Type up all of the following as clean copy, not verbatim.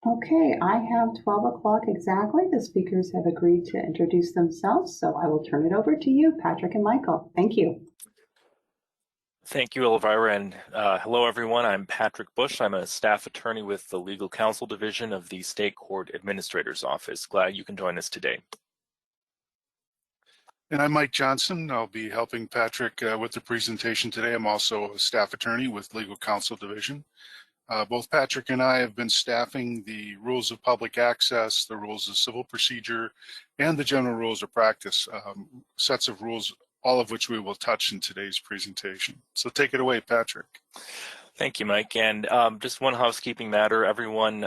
Okay, I have 12 o'clock exactly. The speakers have agreed to introduce themselves, so I will turn it over to you, Patrick and Michael. Thank you. Thank you, Elvira, and hello, everyone. I'm Patrick Bush. I'm a staff attorney with the Legal Counsel Division of the State Court Administrator's Office. Glad you can join us today. And I'm Mike Johnson. I'll be helping Patrick with the presentation today. I'm also a staff attorney with Legal Counsel Division. Both Patrick and I have been staffing the rules of public access, the rules of civil procedure, and the general rules of practice, sets of rules, all of which we will touch in today's presentation. So take it away, Patrick. Thank you, Mike. And just one housekeeping matter, everyone,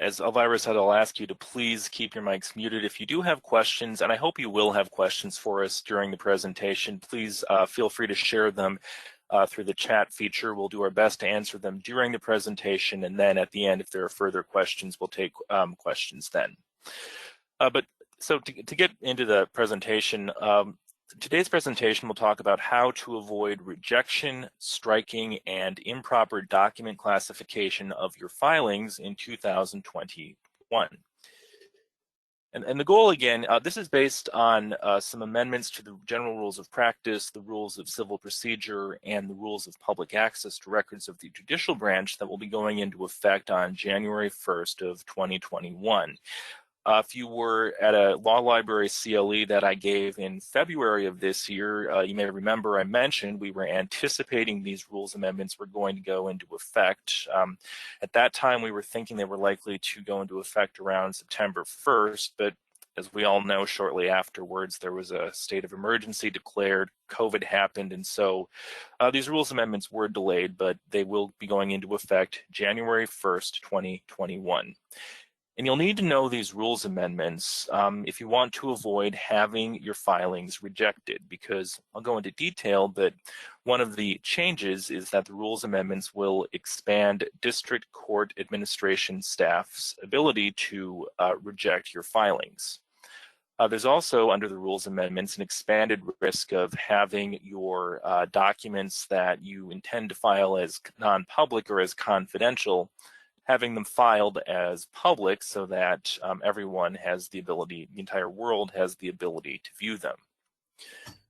as Elvira said, I'll ask you to please keep your mics muted. If you do have questions, and I hope you will have questions for us during the presentation, please feel free to share them through the chat feature. We'll do our best to answer them during the presentation, and then at the end, if there are further questions, we'll take questions then. So to get into the presentation, today's presentation will talk about how to avoid rejection, striking, and improper document classification of your filings in 2021. And the goal, again, this is based on some amendments to the general rules of practice, the rules of civil procedure, and the rules of public access to records of the judicial branch that will be going into effect on January 1st of 2021. If you were at a law library CLE that I gave in February of this year, you may remember I mentioned we were anticipating these rules amendments were going to go into effect. At that time, we were thinking they were likely to go into effect around September 1st, but as we all know, shortly afterwards, there was a state of emergency declared, COVID happened, and so these rules amendments were delayed, but they will be going into effect January 1st, 2021. And you'll need to know these rules amendments if you want to avoid having your filings rejected, because I'll go into detail, but one of the changes is that the rules amendments will expand district court administration staff's ability to reject your filings. There's also, under the rules amendments, an expanded risk of having your documents that you intend to file as non-public or as confidential, having them filed as public so that everyone has the ability, the entire world has the ability to view them.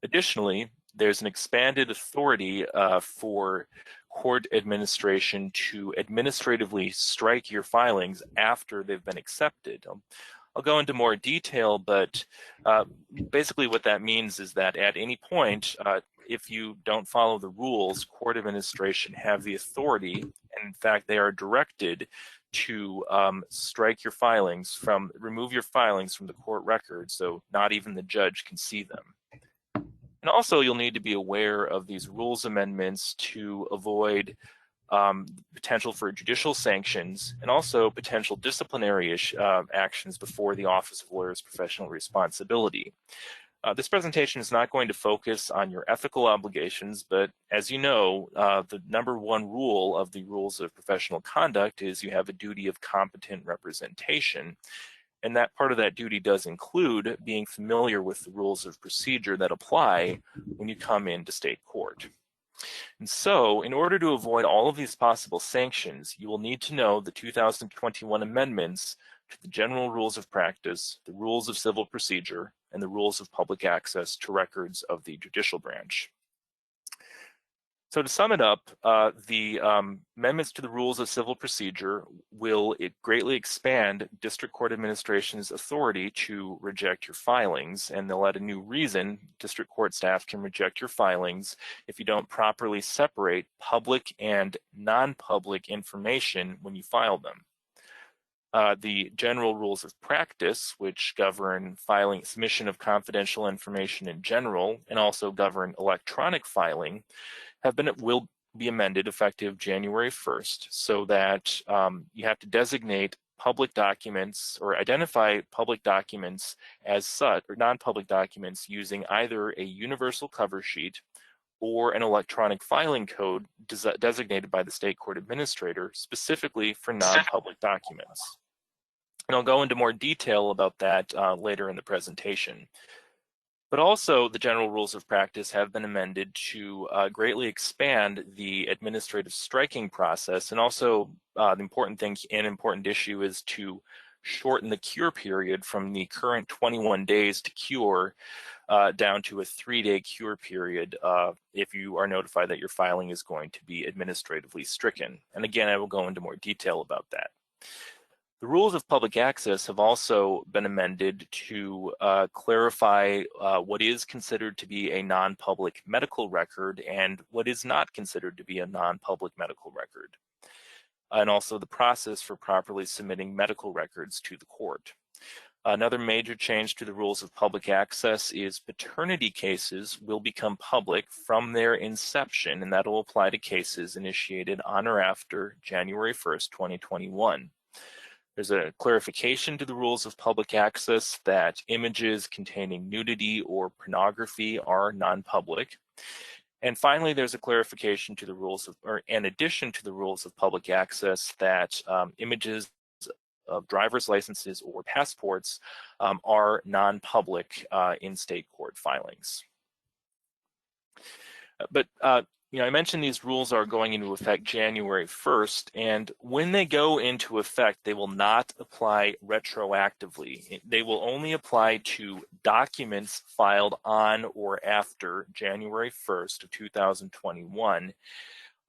Additionally, there's an expanded authority for court administration to administratively strike your filings after they've been accepted. I'll go into more detail, but basically what that means is that at any point, if you don't follow the rules, court administration have the authority, and in fact they are directed to strike your filings remove your filings from the court record, so not even the judge can see them. And also you'll need to be aware of these rules amendments to avoid potential for judicial sanctions and also potential disciplinary actions before the Office of Lawyers' Professional Responsibility. This presentation is not going to focus on your ethical obligations, but as you know, the number one rule of the rules of professional conduct is you have a duty of competent representation. And that part of that duty does include being familiar with the rules of procedure that apply when you come into state court. And so, in order to avoid all of these possible sanctions, you will need to know the 2021 amendments to the general rules of practice, the rules of civil procedure, and the rules of public access to records of the judicial branch. So to sum it up, the amendments to the rules of civil procedure will greatly expand district court administration's authority to reject your filings, and they'll add a new reason district court staff can reject your filings if you don't properly separate public and non-public information when you file them. The general rules of practice, which govern filing, submission of confidential information in general, and also govern electronic filing, will be amended effective January 1st, so that you have to designate public documents or identify public documents as such, or non-public documents, using either a universal cover sheet or an electronic filing code designated by the state court administrator specifically for non-public documents. And I'll go into more detail about that later in the presentation. But also, the general rules of practice have been amended to greatly expand the administrative striking process. And also, the important thing, an important issue, is to shorten the cure period from the current 21 days to cure down to a 3-day cure period if you are notified that your filing is going to be administratively stricken. And again, I will go into more detail about that. The rules of public access have also been amended to clarify what is considered to be a non-public medical record and what is not considered to be a non-public medical record, and also the process for properly submitting medical records to the court. Another major change to the rules of public access is paternity cases will become public from their inception, and that will apply to cases initiated on or after January 1st, 2021. There's a clarification to the rules of public access that images containing nudity or pornography are non-public. And finally, there's a clarification to the rules of, or in addition to the rules of public access, that images of driver's licenses or passports are non-public in state court filings. But I mentioned these rules are going into effect January 1st, and when they go into effect, they will not apply retroactively. They will only apply to documents filed on or after January 1st of 2021.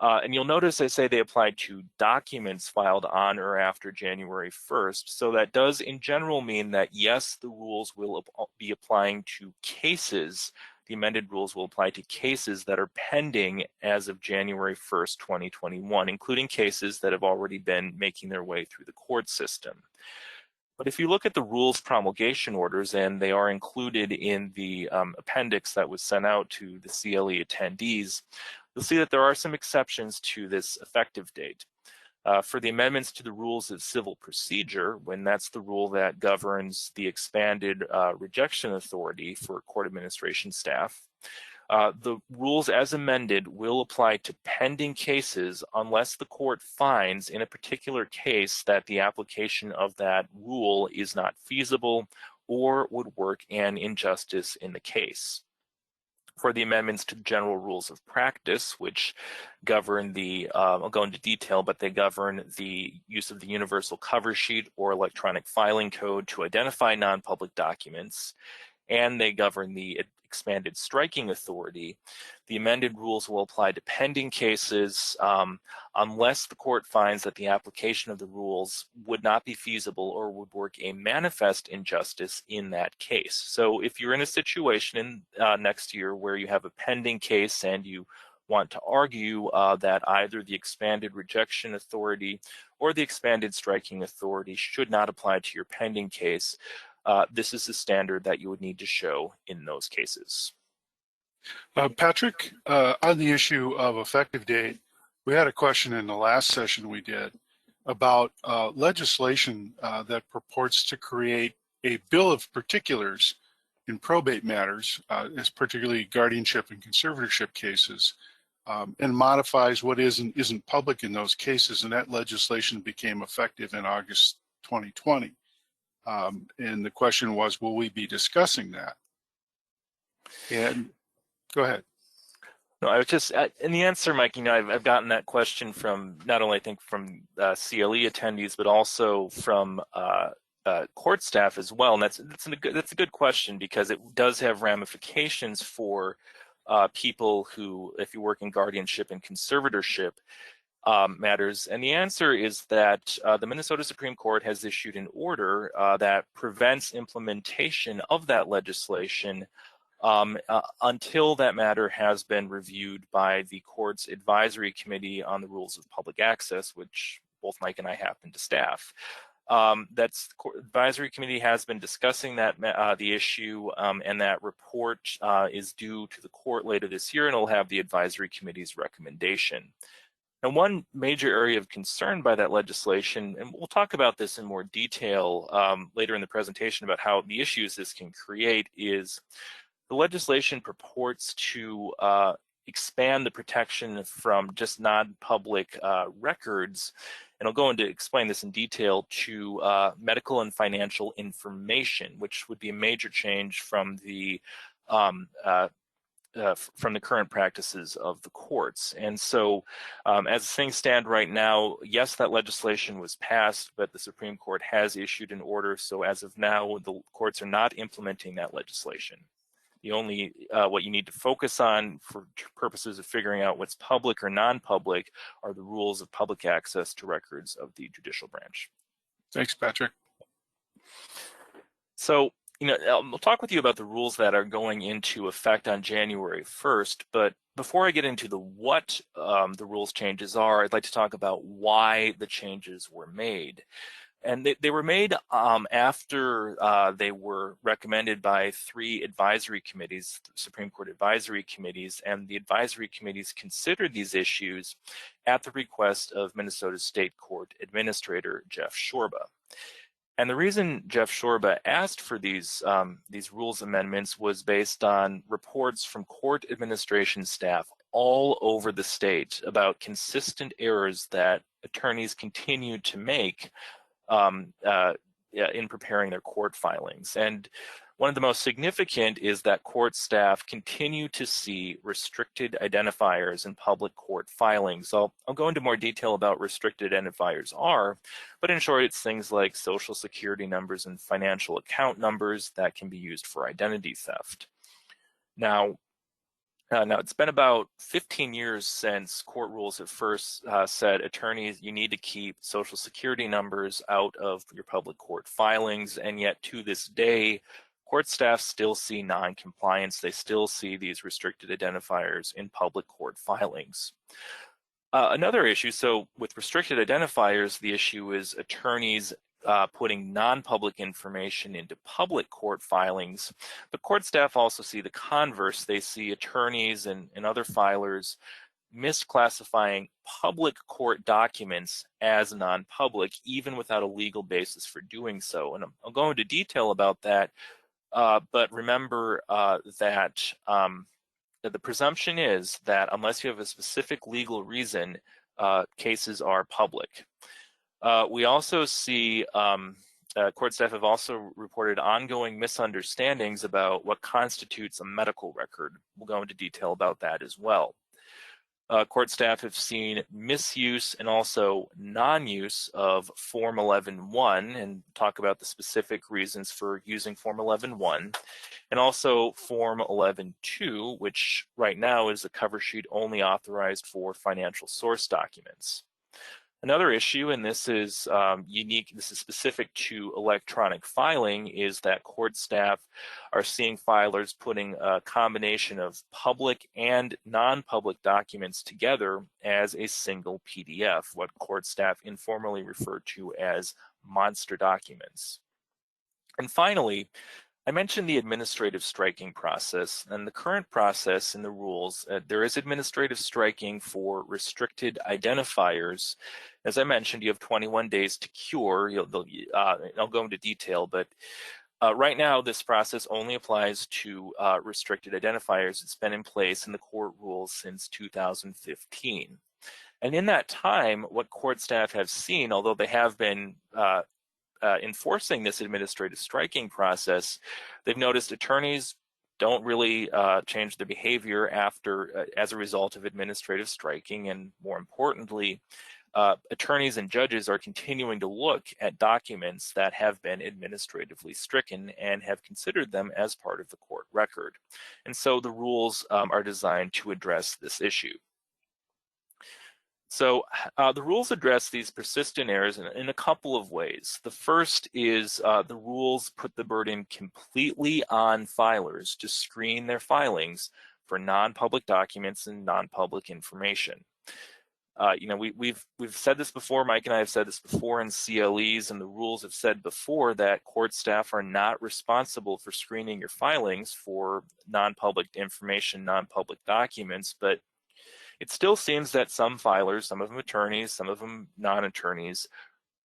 And you'll notice I say they apply to documents filed on or after January 1st. So that does in general mean that, yes, the rules will be applying to cases. The amended rules will apply to cases that are pending as of January 1st, 2021, including cases that have already been making their way through the court system. But if you look at the rules promulgation orders, and they are included in the appendix that was sent out to the CLE attendees, you'll see that there are some exceptions to this effective date. For the amendments to the rules of civil procedure, when that's the rule that governs the expanded rejection authority for court administration staff, the rules as amended will apply to pending cases unless the court finds in a particular case that the application of that rule is not feasible or would work an injustice in the case. For the amendments to general rules of practice, which govern the, I'll go into detail, but they govern the use of the universal cover sheet or electronic filing code to identify non-public documents, and they govern the expanded striking authority. The amended rules will apply to pending cases unless the court finds that the application of the rules would not be feasible or would work a manifest injustice in that case. So if you're in a situation next year where you have a pending case and you want to argue that either the expanded rejection authority or the expanded striking authority should not apply to your pending case, this is the standard that you would need to show in those cases. Patrick, on the issue of effective date, we had a question in the last session we did about legislation that purports to create a bill of particulars in probate matters, as particularly guardianship and conservatorship cases, and modifies what is and isn't public in those cases, and that legislation became effective in August 2020. And the question was, will we be discussing that? And go ahead. No, I was just, in the answer, Mike, I've gotten that question from not only, I think, from CLE attendees, but also from court staff as well. And that's a good question, because it does have ramifications for people who, if you work in guardianship and conservatorship matters. And the answer is that the Minnesota Supreme Court has issued an order that prevents implementation of that legislation until that matter has been reviewed by the court's advisory committee on the rules of public access, which both Mike and I happen to staff. That's advisory committee has been discussing that the issue, and that report is due to the court later this year, and it'll have the advisory committee's recommendation. Now, one major area of concern by that legislation, and we'll talk about this in more detail later in the presentation about how the issues this can create, is the legislation purports to expand the protection from just non-public records, and I'll go into explain this in detail, to medical and financial information, which would be a major change from the from the current practices of the courts. And so as things stand right now, yes, that legislation was passed, but the Supreme Court has issued an order. So as of now, the courts are not implementing that legislation. The only, what you need to focus on for purposes of figuring out what's public or non-public are the rules of public access to records of the judicial branch. Thanks, Patrick. So, I'll talk with you about the rules that are going into effect on January 1st, but before I get into what the rules changes are, I'd like to talk about why the changes were made. And they were made after they were recommended by 3 advisory committees, Supreme Court advisory committees, and the advisory committees considered these issues at the request of Minnesota State Court Administrator Jeff Shorba. And the reason Jeff Shorba asked for these rules amendments was based on reports from court administration staff all over the state about consistent errors that attorneys continued to make in preparing their court filings. And one of the most significant is that court staff continue to see restricted identifiers in public court filings. I'll go into more detail about restricted identifiers are, but in short, it's things like social security numbers and financial account numbers that can be used for identity theft. Now it's been about 15 years since court rules have first said, attorneys, you need to keep social security numbers out of your public court filings, and yet to this day, court staff still see non-compliance. They still see these restricted identifiers in public court filings. Another issue, so with restricted identifiers, the issue is attorneys putting non-public information into public court filings, but court staff also see the converse. They see attorneys and other filers misclassifying public court documents as non-public, even without a legal basis for doing so. And I'll go into detail about that, but remember that the presumption is that unless you have a specific legal reason, cases are public. We also see court staff have also reported ongoing misunderstandings about what constitutes a medical record. We'll go into detail about that as well. Court staff have seen misuse and also non-use of Form 11-1 and talk about the specific reasons for using Form 11-1, and also Form 11-2, which right now is a cover sheet only authorized for financial source documents. Another issue, and this is unique, this is specific to electronic filing, is that court staff are seeing filers putting a combination of public and non-public documents together as a single PDF, what court staff informally refer to as monster documents. And finally, I mentioned the administrative striking process, and the current process in the rules, there is administrative striking for restricted identifiers. As I mentioned, you have 21 days to cure. I'll go into detail, but right now this process only applies to restricted identifiers. It's been in place in the court rules since 2015. And in that time, what court staff have seen, although they have been enforcing this administrative striking process, they've noticed attorneys don't really change their behavior as a result of administrative striking, and more importantly, attorneys and judges are continuing to look at documents that have been administratively stricken and have considered them as part of the court record. And so the rules are designed to address this issue. So the rules address these persistent errors in a couple of ways. The first is the rules put the burden completely on filers to screen their filings for non-public documents and non-public information. We've said this before, Mike and I have said this before in CLEs, and the rules have said before that court staff are not responsible for screening your filings for non-public information, non-public documents, but it still seems that some filers, some of them attorneys, some of them non-attorneys,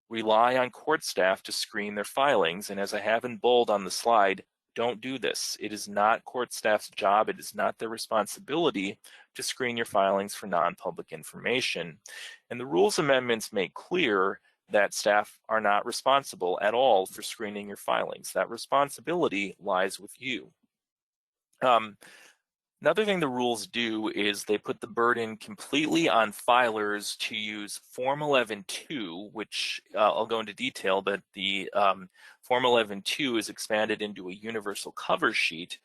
rely on court staff to screen their filings. And as I have in bold on the slide, don't do this. It is not court staff's job. It is not their responsibility to screen your filings for non-public information. And the rules amendments make clear that staff are not responsible at all for screening your filings. That responsibility lies with you. Another thing the rules do is they put the burden completely on filers to use Form 11.2, which I'll go into detail, but the Form 11.2 is expanded into a universal cover sheet.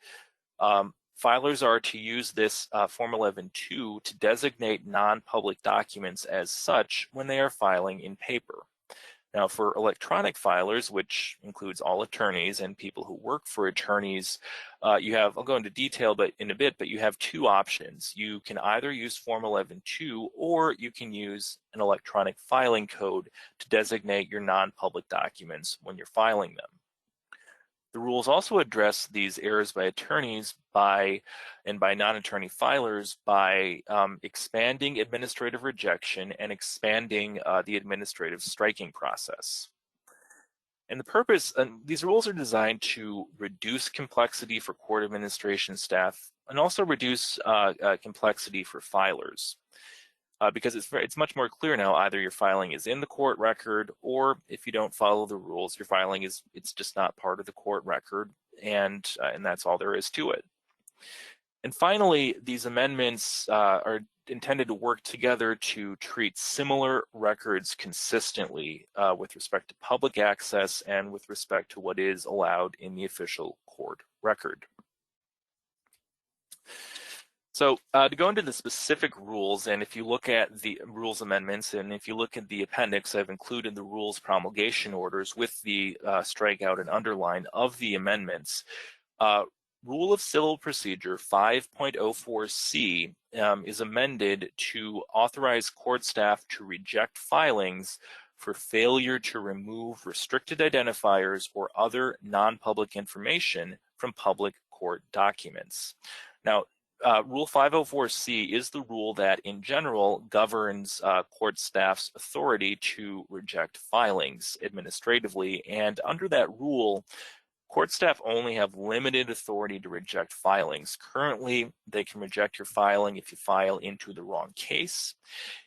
Filers are to use this Form 11.2 to designate non-public documents as such when they are filing in paper. Now, for electronic filers, which includes all attorneys and people who work for attorneys, you have, I'll go into detail in a bit, but you have two options. You can either use Form 11.2 or you can use an electronic filing code to designate your non-public documents when you're filing them. The rules also address these errors by attorneys and by non-attorney filers by expanding administrative rejection and expanding the administrative striking process. And the purpose, these rules are designed to reduce complexity for court administration staff and also reduce complexity for filers. Because it's much more clear now, either your filing is in the court record, or if you don't follow the rules, your filing it's just not part of the court record, and that's all there is to it. And finally, these amendments are intended to work together to treat similar records consistently with respect to public access and with respect to what is allowed in the official court record. So to go into the specific rules, and if you look at the rules amendments, and if you look at the appendix, I've included the rules promulgation orders with the strikeout and underline of the amendments. Rule of Civil Procedure 5.04C is amended to authorize court staff to reject filings for failure to remove restricted identifiers or other non-public information from public court documents. Now, Rule 504C is the rule that, in general, governs court staff's authority to reject filings administratively. And under that rule, court staff only have limited authority to reject filings. Currently, they can reject your filing if you file into the wrong case,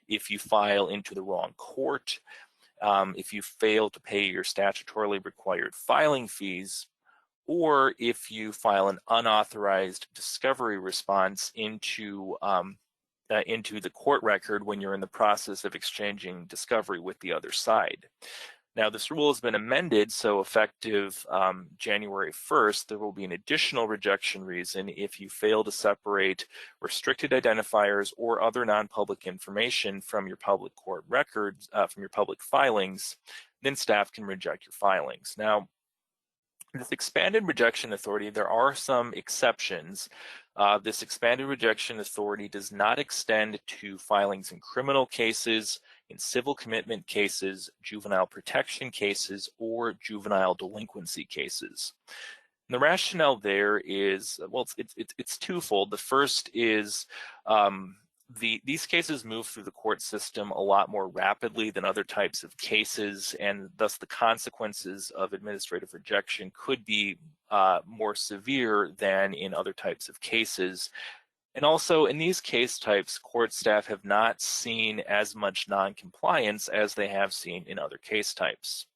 if you file into the wrong court, if you fail to pay your statutorily required filing fees, or if you file an unauthorized discovery response into the court record when you're in the process of exchanging discovery with the other side. Now, this rule has been amended, so effective January 1st, there will be an additional rejection reason if you fail to separate restricted identifiers or other non-public information from your public court records, from your public filings, then staff can reject your filings. Now, this expanded rejection authority, there are some exceptions. This expanded rejection authority does not extend to filings in criminal cases, in civil commitment cases, juvenile protection cases, or juvenile delinquency cases. And the rationale there is, well, it's twofold. The first is these cases move through the court system a lot more rapidly than other types of cases, and thus the consequences of administrative rejection could be more severe than in other types of cases. And also, in these case types, court staff have not seen as much non-compliance as they have seen in other case types.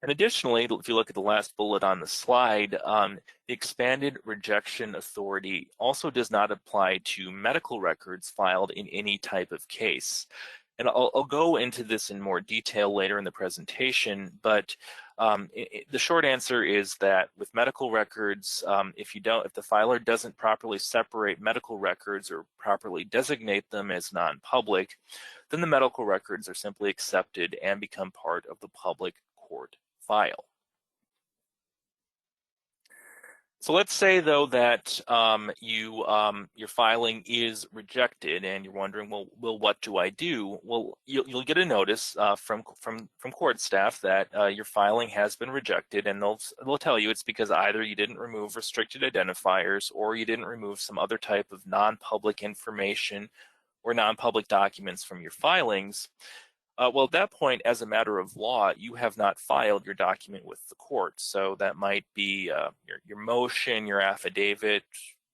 And additionally, if you look at the last bullet on the slide, the expanded rejection authority also does not apply to medical records filed in any type of case. And I'll go into this in more detail later in the presentation, but the short answer is that with medical records, if the filer doesn't properly separate medical records or properly designate them as non-public, then the medical records are simply accepted and become part of the public court file. So let's say, though, that your filing is rejected, and you're wondering, well, what do I do? Well, you'll get a notice from court staff that your filing has been rejected, and they'll tell you it's because either you didn't remove restricted identifiers or you didn't remove some other type of non-public information or non-public documents from your filings. Well, at that point, as a matter of law, you have not filed your document with the court. So that might be your motion, your affidavit,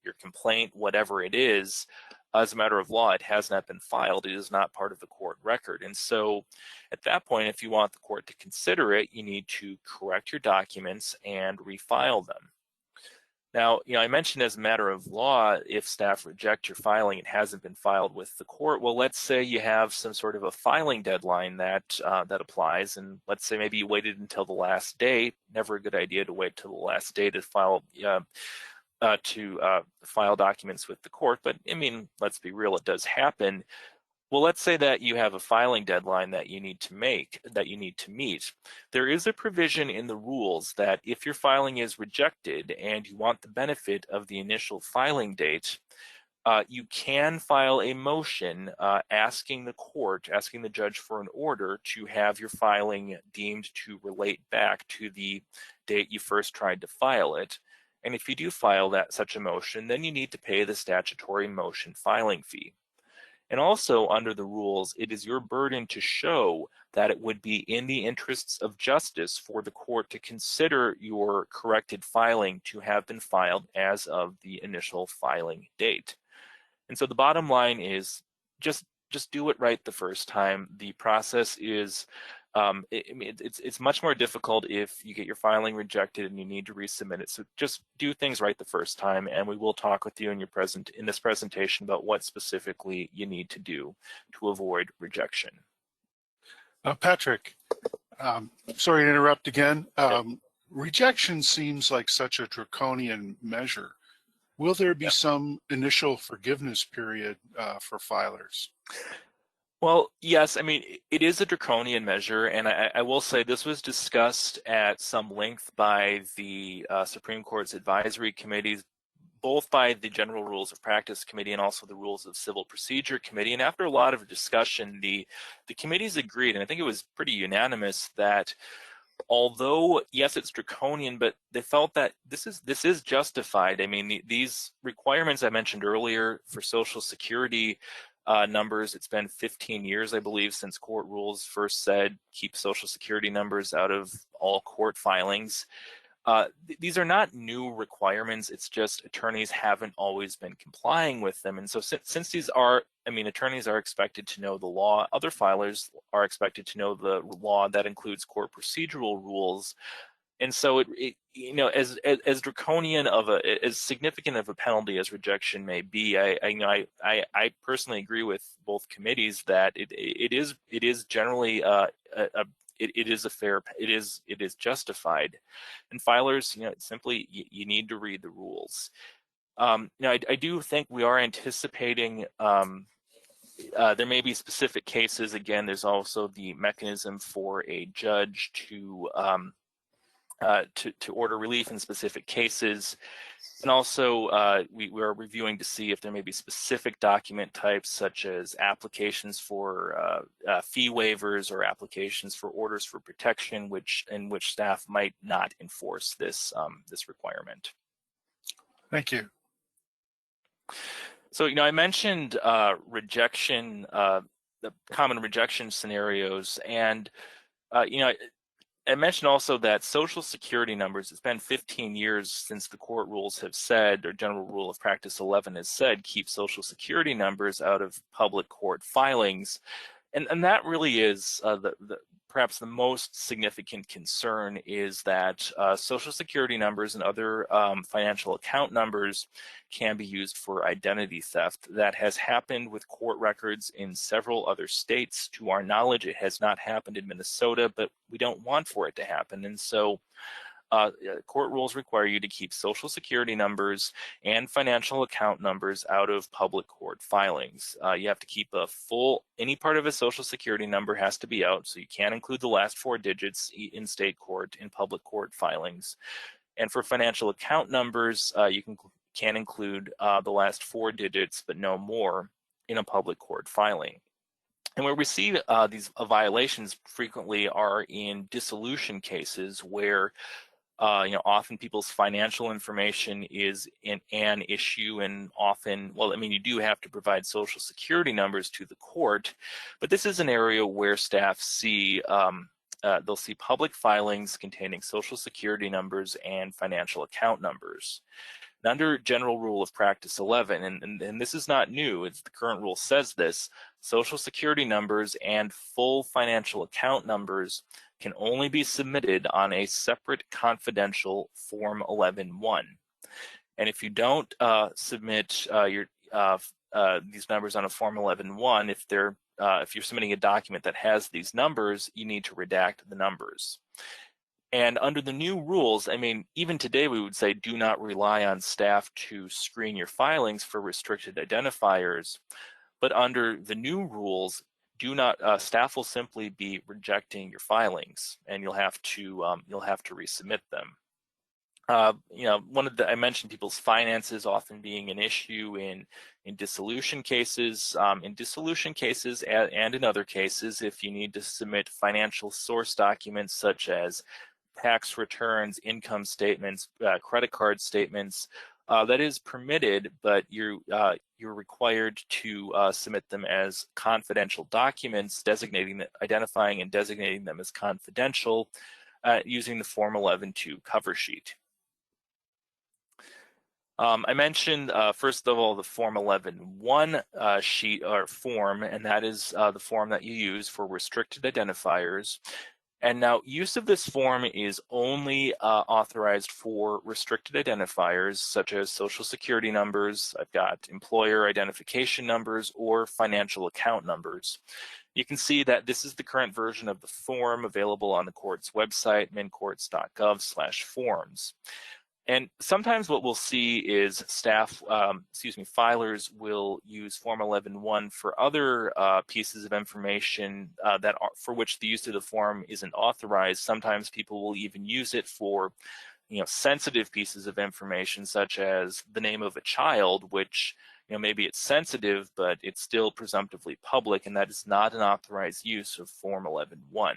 your complaint, whatever it is. As a matter of law, it has not been filed. It is not part of the court record. And so at that point, if you want the court to consider it, you need to correct your documents and refile them. Now, I mentioned as a matter of law, if staff reject your filing, it hasn't been filed with the court. Well, let's say you have some sort of a filing deadline that that applies, and let's say maybe you waited until the last day. Never a good idea to wait till the last day to file documents with the court. But I mean, let's be real, it does happen. Well, let's say that you have a filing deadline that you need to meet. There is a provision in the rules that if your filing is rejected and you want the benefit of the initial filing date, you can file a motion asking the judge for an order to have your filing deemed to relate back to the date you first tried to file it. And if you do file such a motion, then you need to pay the statutory motion filing fee. And also under the rules, it is your burden to show that it would be in the interests of justice for the court to consider your corrected filing to have been filed as of the initial filing date. And so the bottom line is just do it right the first time. The process is it's much more difficult if you get your filing rejected and you need to resubmit it. So just do things right the first time, and we will talk with you in this presentation about what specifically you need to do to avoid rejection. Patrick, sorry to interrupt again. Rejection seems like such a draconian measure. Will there be some initial forgiveness period for filers? Well, yes, I mean, it is a draconian measure, and I will say this was discussed at some length by the Supreme Court's advisory committees, both by the General Rules of Practice Committee and also the Rules of Civil Procedure Committee. And after a lot of discussion, the committees agreed, and I think it was pretty unanimous, that although, yes, it's draconian, but they felt that this is justified. I mean, these requirements I mentioned earlier for Social Security numbers, it's been 15 years, I believe, since court rules first said keep Social Security numbers out of all court filings. These are not new requirements. It's just attorneys haven't always been complying with them. And so since these are, I mean, attorneys are expected to know the law, other filers are expected to know the law that includes court procedural rules. And so as draconian as significant of a penalty as rejection may be, I personally agree with both committees that it is generally it is justified, and filers, simply you need to read the rules. I do think we are anticipating there may be specific cases. Again, there's also the mechanism for a judge to order relief in specific cases. And also, we are reviewing to see if there may be specific document types, such as applications for fee waivers or applications for orders for protection, in which staff might not enforce this requirement. Thank you. So, I mentioned rejection, the common rejection scenarios, and I mentioned also that Social Security numbers, it's been 15 years since the court rules have said, or General Rule of Practice 11 has said, keep Social Security numbers out of public court filings. And that really is perhaps the most significant concern, is that Social Security numbers and other financial account numbers can be used for identity theft. That has happened with court records in several other states. To our knowledge, it has not happened in Minnesota, but we don't want for it to happen. And so court rules require you to keep Social Security numbers and financial account numbers out of public court filings. You have to keep any part of a Social Security number has to be out, so you can't include the last 4 digits in state court in public court filings. And for financial account numbers, you can include the last 4 digits, but no more in a public court filing. And where we see these violations frequently are in dissolution cases, where often people's financial information is in an issue, and often, you do have to provide Social Security numbers to the court, but this is an area where staff see they'll see public filings containing Social Security numbers and financial account numbers. And under General Rule of Practice 11, and this is not new, the current rule says this, Social Security numbers and full financial account numbers can only be submitted on a separate confidential Form 11-1. And if you don't submit these numbers on a Form 11-1, if you're submitting a document that has these numbers, you need to redact the numbers. And under the new rules, I mean, even today we would say do not rely on staff to screen your filings for restricted identifiers. But under the new rules, staff will simply be rejecting your filings, and you'll have to resubmit them. I mentioned people's finances often being an issue in dissolution cases. In dissolution cases and in other cases, if you need to submit financial source documents such as tax returns, income statements, credit card statements, that is permitted, but you're required to submit them as confidential documents, identifying and designating them as confidential using the Form 11-2 cover sheet. I mentioned, first of all, the Form 11-1 sheet or form, and that is the form that you use for restricted identifiers. And now use of this form is only authorized for restricted identifiers such as social security numbers, I've got employer identification numbers, or financial account numbers. You can see that this is the current version of the form available on the court's website, mincourts.gov/forms. And sometimes what we'll see is filers will use Form 11-1 for other pieces of information for which the use of the form isn't authorized. Sometimes people will even use it for, sensitive pieces of information, such as the name of a child, which, maybe it's sensitive, but it's still presumptively public, and that is not an authorized use of Form 11-1.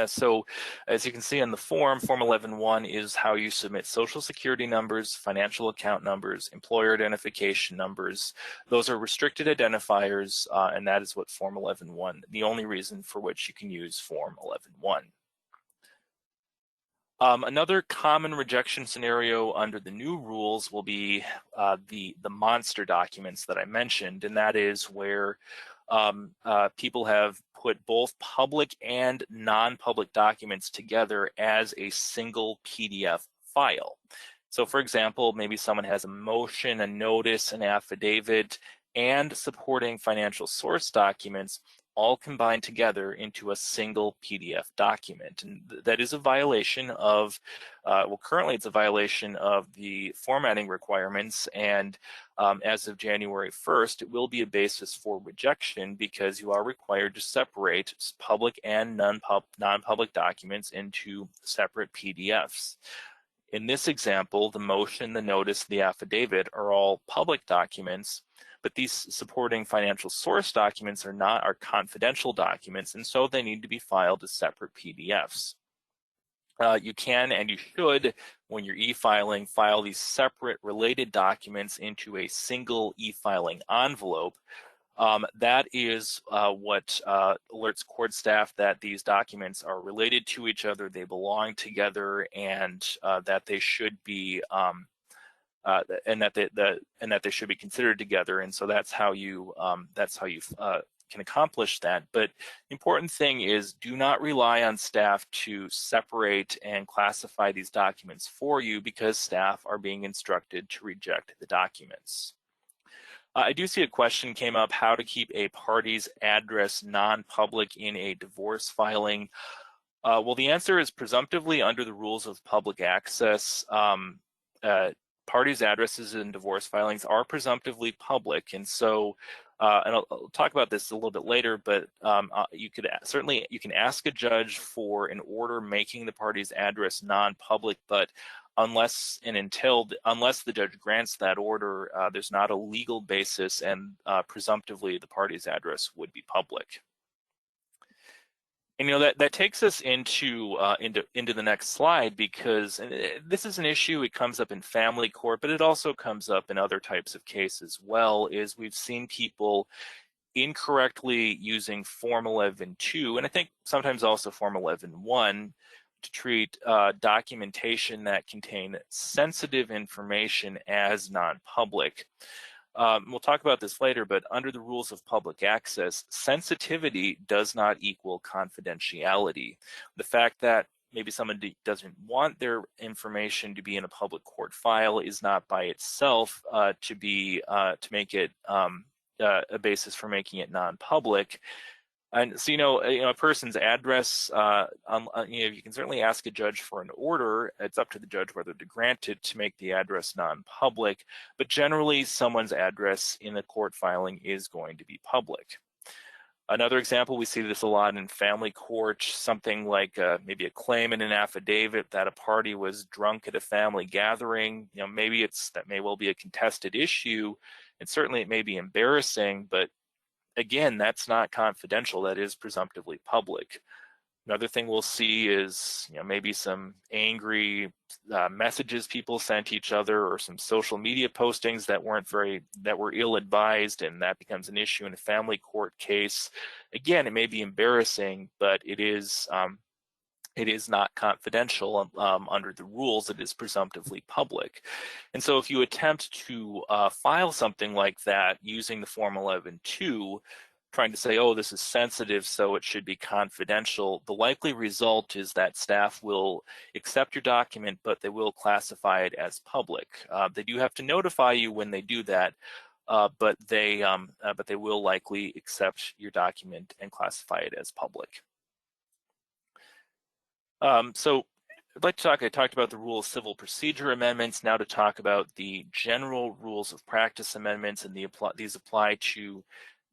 So as you can see on the Form 11-1 is how you submit social security numbers, financial account numbers, employer identification numbers. Those are restricted identifiers, and that is what Form 11-1, the only reason for which you can use Form 11-1. Another common rejection scenario under the new rules will be the monster documents that I mentioned, and that is where people have put both public and non-public documents together as a single PDF file. So for example, maybe someone has a motion, a notice, an affidavit, and supporting financial source documents all combined together into a single PDF document. And that is a violation of, currently it's a violation of the formatting requirements, and as of January 1st, it will be a basis for rejection because you are required to separate public and non-public documents into separate PDFs. In this example, the motion, the notice, the affidavit are all public documents, but these supporting financial source documents are confidential documents, and so they need to be filed as separate PDFs. You can and you should, when you're e-filing, file these separate related documents into a single e-filing envelope. That is what alerts court staff that these documents are related to each other, they belong together, and that they should be and that they should be considered together. And so that's how you can accomplish that. But the important thing is do not rely on staff to separate and classify these documents for you, because staff are being instructed to reject the documents. I do see a question came up, how to keep a party's address non-public in a divorce filing. Well, the answer is presumptively under the rules of public access. Parties' addresses in divorce filings are presumptively public, and so and I'll talk about this a little bit later, but you can ask a judge for an order making the party's address non-public, but unless the judge grants that order, there's not a legal basis, and presumptively the party's address would be public. And that takes us into the next slide, because this is an issue. It comes up in family court, but it also comes up in other types of cases as well. Is we've seen people incorrectly using Form 11-2, and I think sometimes also Form 11-1, to treat documentation that contain sensitive information as non-public. We'll talk about this later, but under the rules of public access, sensitivity does not equal confidentiality. The fact that maybe somebody doesn't want their information to be in a public court file is not by itself to make it a basis for making it non-public. And so, a person's address, you can certainly ask a judge for an order. It's up to the judge whether to grant it to make the address non-public, but generally someone's address in the court filing is going to be public. Another example, we see this a lot in family court, something like maybe a claim in an affidavit that a party was drunk at a family gathering. Maybe that may well be a contested issue, and certainly it may be embarrassing, but again, that's not confidential. That is presumptively public. Another thing we'll see is, maybe some angry messages people sent each other, or some social media postings that were ill-advised, and that becomes an issue in a family court case. Again, it may be embarrassing, but it is not confidential under the rules. It is presumptively public. And so if you attempt to file something like that using the Form 11-2, trying to say, oh, this is sensitive, so it should be confidential, the likely result is that staff will accept your document, but they will classify it as public. They do have to notify you when they do that, but they will likely accept your document and classify it as public. So I'd like to talk, I talked about the Rule of Civil Procedure amendments, now to talk about the General Rules of Practice amendments, and these apply to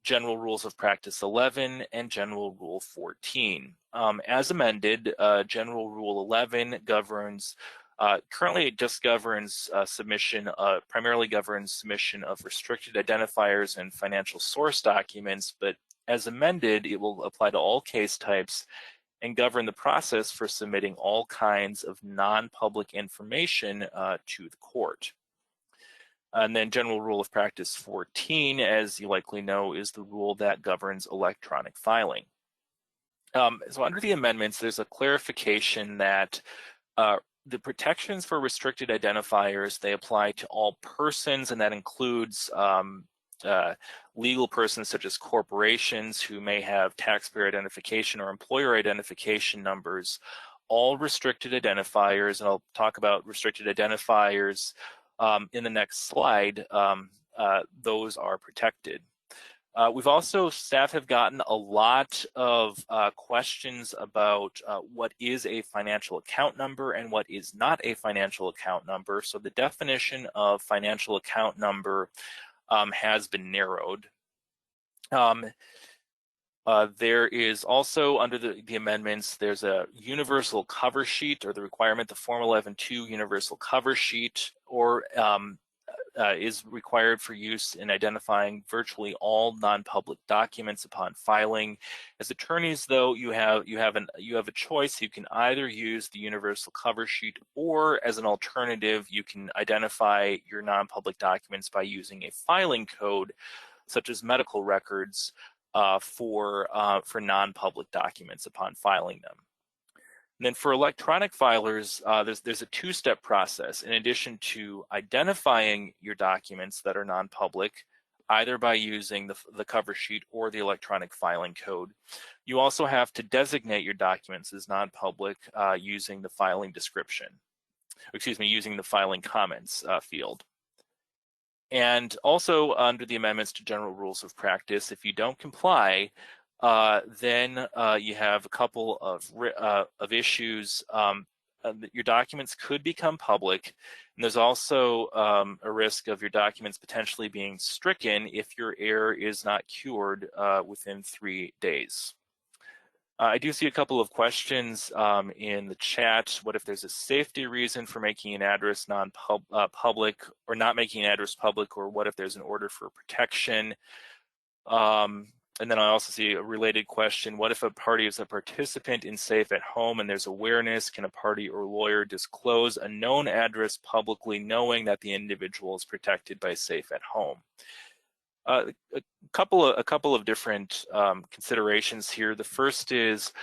General Rules of Practice 11 and General Rule 14. As amended, General Rule 11 governs, currently it just governs primarily governs submission of restricted identifiers and financial source documents, but as amended, it will apply to all case types and govern the process for submitting all kinds of non-public information to the court. And then General Rule of Practice 14, as you likely know, is the rule that governs electronic filing. So under the amendments, there's a clarification that the protections for restricted identifiers, they apply to all persons, and that includes legal persons such as corporations who may have taxpayer identification or employer identification numbers. All restricted identifiers, and I'll talk about restricted identifiers in the next slide, those are protected. We've also, staff have gotten a lot of questions about what is a financial account number and what is not a financial account number. So the definition of financial account number has been narrowed. There is also, under the amendments, there's a universal cover sheet, or the requirement, the Form 11-2 universal cover sheet, or is required for use in identifying virtually all non-public documents upon filing. As attorneys, though, you have a choice. You can either use the universal cover sheet, or as an alternative, you can identify your non-public documents by using a filing code, such as medical records, for non-public documents upon filing them. And then for electronic filers, there's a two-step process. In addition to identifying your documents that are non-public, either by using the cover sheet or the electronic filing code, you also have to designate your documents as non-public using the filing description, using the filing comments field. And also under the amendments to General Rules of Practice, if you don't comply, then you have a couple of issues. Your documents could become public, and there's also a risk of your documents potentially being stricken if your error is not cured within 3 days. I do see a couple of questions in the chat. What if there's a safety reason for making an address non-public, or not making an address public, or what if there's an order for protection? And then I also see a related question. What if a party is a participant in Safe at Home and there's awareness? Can a party or lawyer disclose a known address publicly, knowing that the individual is protected by Safe at Home? A couple of different considerations here. The first is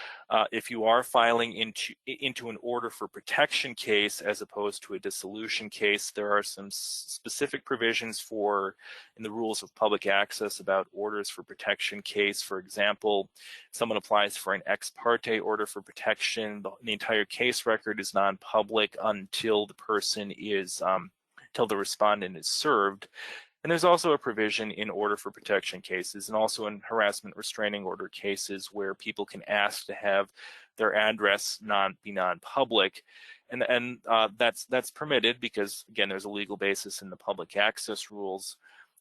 If you are filing into an order for protection case as opposed to a dissolution case, there are some specific provisions in the rules of public access about orders for protection case. For example, if someone applies for an ex parte order for protection, the entire case record is non-public until until the respondent is served. And there's also a provision in order for protection cases and also in harassment restraining order cases where people can ask to have their address be non-public. And that's permitted because, again, there's a legal basis in the public access rules.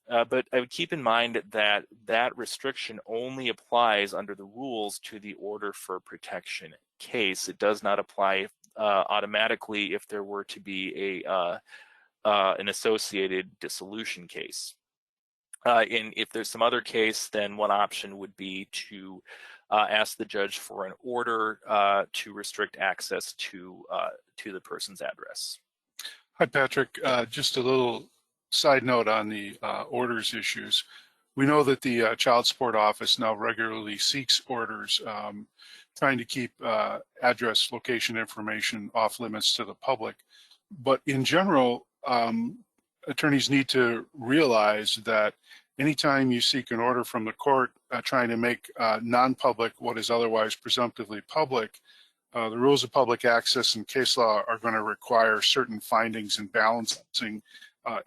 But I would keep in mind that that restriction only applies under the rules to the order for protection case. It does not apply automatically if there were to be an associated dissolution case. And if there's some other case, then one option would be to ask the judge for an order to restrict access to the person's address. Hi, Patrick. Just a little side note on the orders issues. We know that the Child Support Office now regularly seeks orders trying to keep address location information off limits to the public. But in general, attorneys need to realize that anytime you seek an order from the court trying to make non-public what is otherwise presumptively public, the rules of public access and case law are going to require certain findings and balancing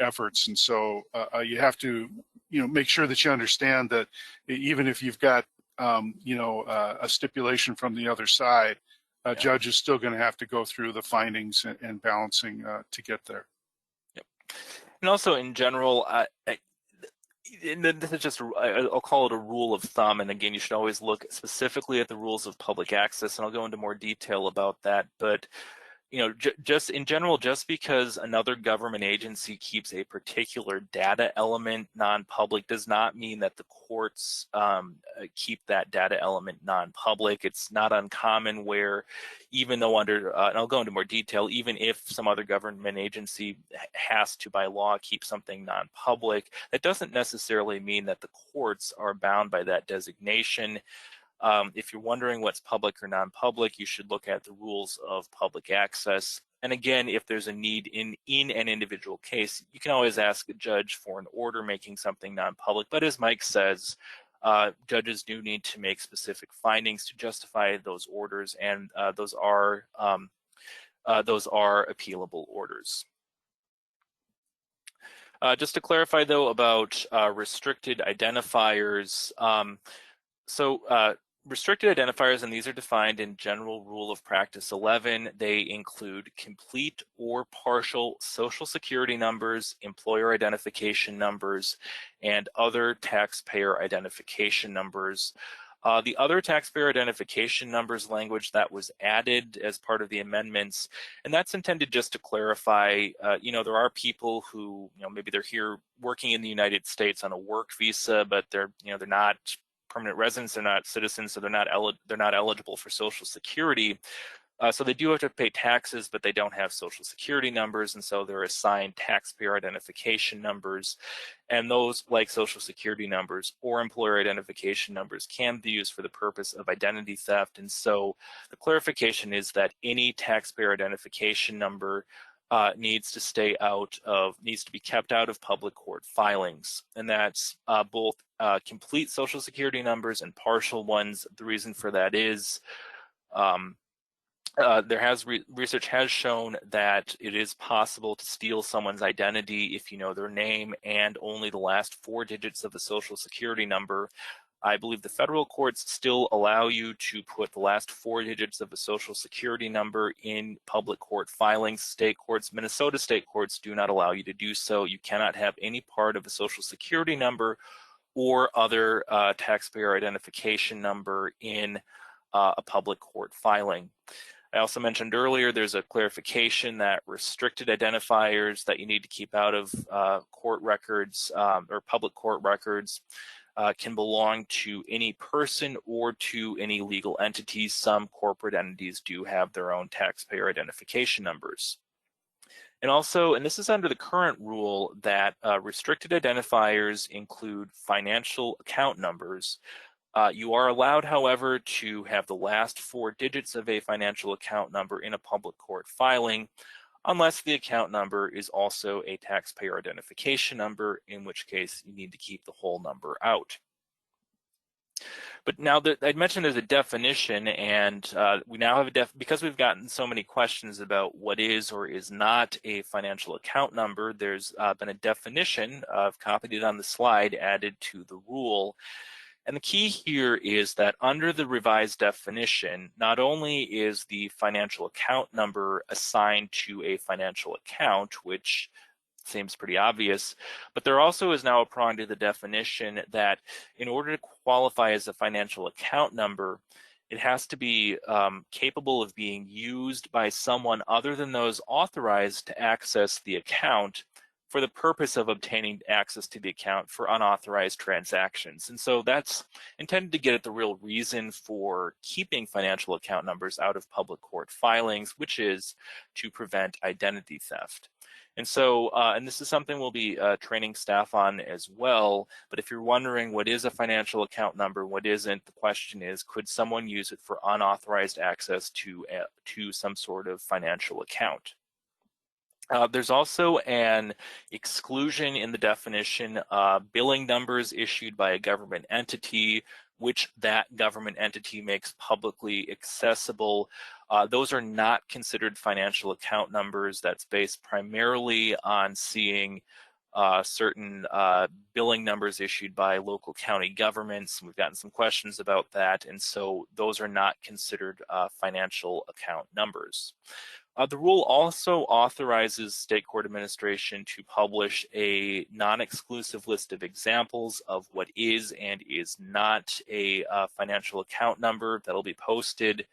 efforts. And so you have to, make sure that you understand that even if you've got, a stipulation from the other side, a judge is still going to have to go through the findings and balancing to get there. Yep. And also in general, and this is just, I'll call it a rule of thumb. And again, you should always look specifically at the rules of public access, and I'll go into more detail about that. But just in general, just because another government agency keeps a particular data element non-public does not mean that the courts keep that data element non-public. It's not uncommon where, even though and I'll go into more detail, even if some other government agency has to by law keep something non-public, that doesn't necessarily mean that the courts are bound by that designation. If you're wondering what's public or non-public, you should look at the rules of public access. And again, if there's a need in an individual case, you can always ask a judge for an order making something non-public. But as Mike says, judges do need to make specific findings to justify those orders, and those are appealable orders. Just to clarify, though, about restricted identifiers. Restricted identifiers, and these are defined in General Rule of Practice 11, they include complete or partial social security numbers, employer identification numbers, and other taxpayer identification numbers. The other taxpayer identification numbers language that was added as part of the amendments, and that's intended just to clarify, there are people who, maybe they're here working in the United States on a work visa, but they're not permanent residents, they're not citizens, so they're not eligible for Social Security. So they do have to pay taxes, but they don't have Social Security numbers, and so they're assigned taxpayer identification numbers. And those, like Social Security numbers or employer identification numbers, can be used for the purpose of identity theft. And so the clarification is that any taxpayer identification number needs to be kept out of public court filings, and that's both complete Social Security numbers and partial ones. The reason for that is research has shown that it is possible to steal someone's identity if you know their name and only the last 4 digits of the Social Security number. I believe the federal courts still allow you to put the last 4 digits of a Social Security number in public court filings. State courts, Minnesota state courts, do not allow you to do so. You cannot have any part of a Social Security number or other taxpayer identification number in a public court filing. I also mentioned earlier there's a clarification that restricted identifiers that you need to keep out of court records or public court records can belong to any person or to any legal entities. Some corporate entities do have their own taxpayer identification numbers. And also, and this is under the current rule, that restricted identifiers include financial account numbers. You are allowed, however, to have the last 4 digits of a financial account number in a public court filing, unless the account number is also a taxpayer identification number, in which case you need to keep the whole number out. But now that I mentioned there's a definition, and we now have because we've gotten so many questions about what is or is not a financial account number, there's been a definition, I've copied it on the slide, added to the rule. And the key here is that under the revised definition, not only is the financial account number assigned to a financial account, which seems pretty obvious, but there also is now a prong to the definition that in order to qualify as a financial account number, it has to be capable of being used by someone other than those authorized to access the account for the purpose of obtaining access to the account for unauthorized transactions. And so that's intended to get at the real reason for keeping financial account numbers out of public court filings, which is to prevent identity theft. And so, and this is something we'll be training staff on as well, but if you're wondering what is a financial account number, what isn't, the question is, could someone use it for unauthorized access to some sort of financial account? There's also an exclusion in the definition, billing numbers issued by a government entity, which that government entity makes publicly accessible. Those are not considered financial account numbers. That's based primarily on seeing certain billing numbers issued by local county governments. We've gotten some questions about that, and so those are not considered financial account numbers. The rule also authorizes state court administration to publish a non-exclusive list of examples of what is and is not a financial account number that'll be posted.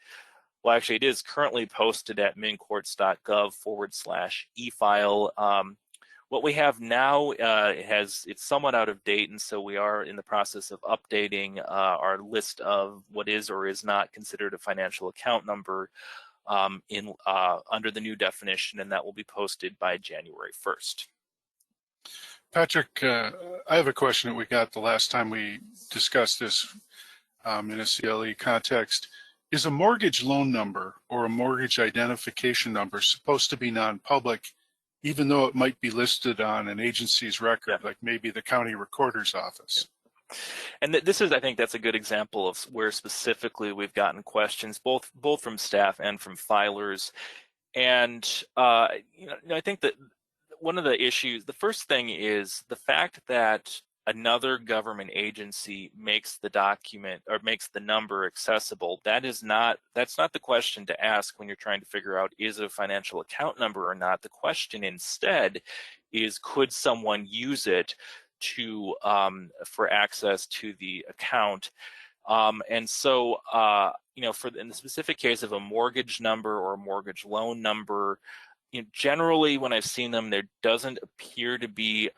Well, actually, it is currently posted at mincourts.gov/e-file. What we have now it's somewhat out of date, and so we are in the process of updating our list of what is or is not considered a financial account number under the new definition, and that will be posted by January 1st. Patrick, I have a question that we got the last time we discussed this in a CLE context. Is a mortgage loan number or a mortgage identification number supposed to be non-public, even though it might be listed on an agency's record, like maybe the county recorder's office? And this is, I think that's a good example of where specifically we've gotten questions, both from staff and from filers. And I think that one of the issues, the first thing is the fact that another government agency makes the document or makes the number accessible. That's not the question to ask when you're trying to figure out, is it a financial account number or not? The question instead is, could someone use it for access to the account? And so, in the specific case of a mortgage number or a mortgage loan number, generally when I've seen them, there doesn't appear to be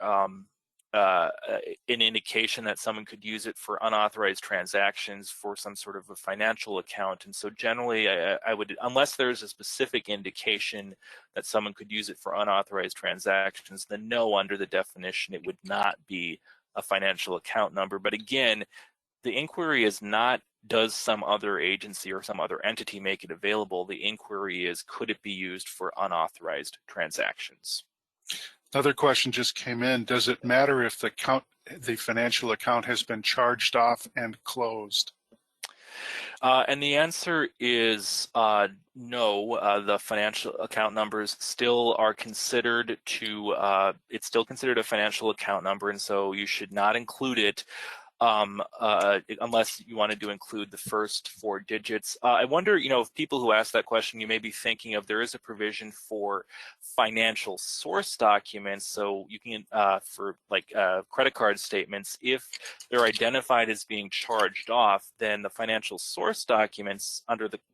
an indication that someone could use it for unauthorized transactions for some sort of a financial account. And so generally I would, unless there's a specific indication that someone could use it for unauthorized transactions, then no, under the definition, it would not be a financial account number. But again, the inquiry is not, does some other agency or some other entity make it available? The inquiry is, could it be used for unauthorized transactions? Another question just came in. Does it matter if the financial account has been charged off and closed? And the answer is no. The financial account numbers still are considered it's still considered a financial account number, and so you should not include it unless you wanted to include the first 4 digits. I wonder, if people who ask that question, you may be thinking of, there is a provision for financial source documents. So you can, for like credit card statements, if they're identified as being charged off, then the financial source documents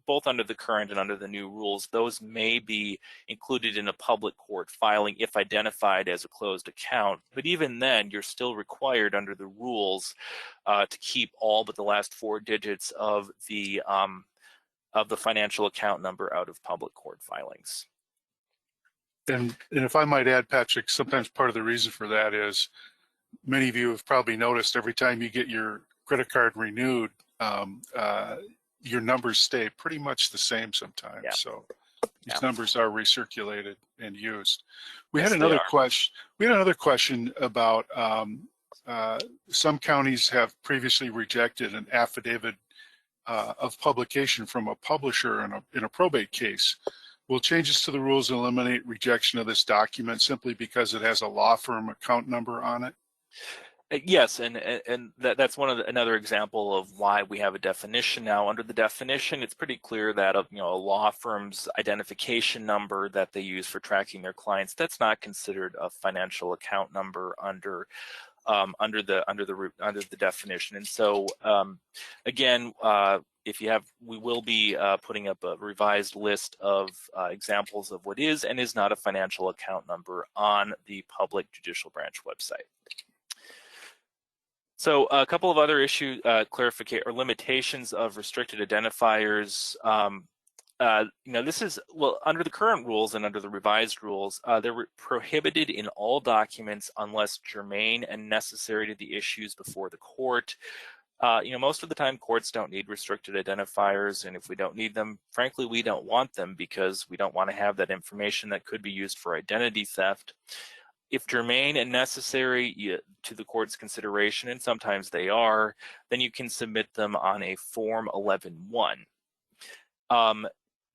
both under the current and under the new rules, those may be included in a public court filing if identified as a closed account. But even then, you're still required under the rules to keep all but the last 4 digits of the financial account number out of public court filings. And if I might add, Patrick, sometimes part of the reason for that is many of you have probably noticed every time you get your credit card renewed, your numbers stay pretty much the same sometimes. Yeah. So these Yeah. numbers are recirculated and used. We Yes, had another question. We had another question about some counties have previously rejected an affidavit of publication from a publisher in a probate case. Will changes to the rules eliminate rejection of this document simply because it has a law firm account number on it? Yes, and that's one of another example of why we have a definition now. Under the definition, it's pretty clear that a law firm's identification number that they use for tracking their clients, that's not considered a financial account number under the definition. And so again, if you have, we will be putting up a revised list of examples of what is and is not a financial account number on the public judicial branch website. So a couple of other issue clarification or limitations of restricted identifiers. This is, well, under the current rules and under the revised rules, they're prohibited in all documents unless germane and necessary to the issues before the court. Most of the time courts don't need restricted identifiers, and if we don't need them, frankly, we don't want them because we don't want to have that information that could be used for identity theft. If germane and necessary to the court's consideration, and sometimes they are, then you can submit them on a Form 11-1.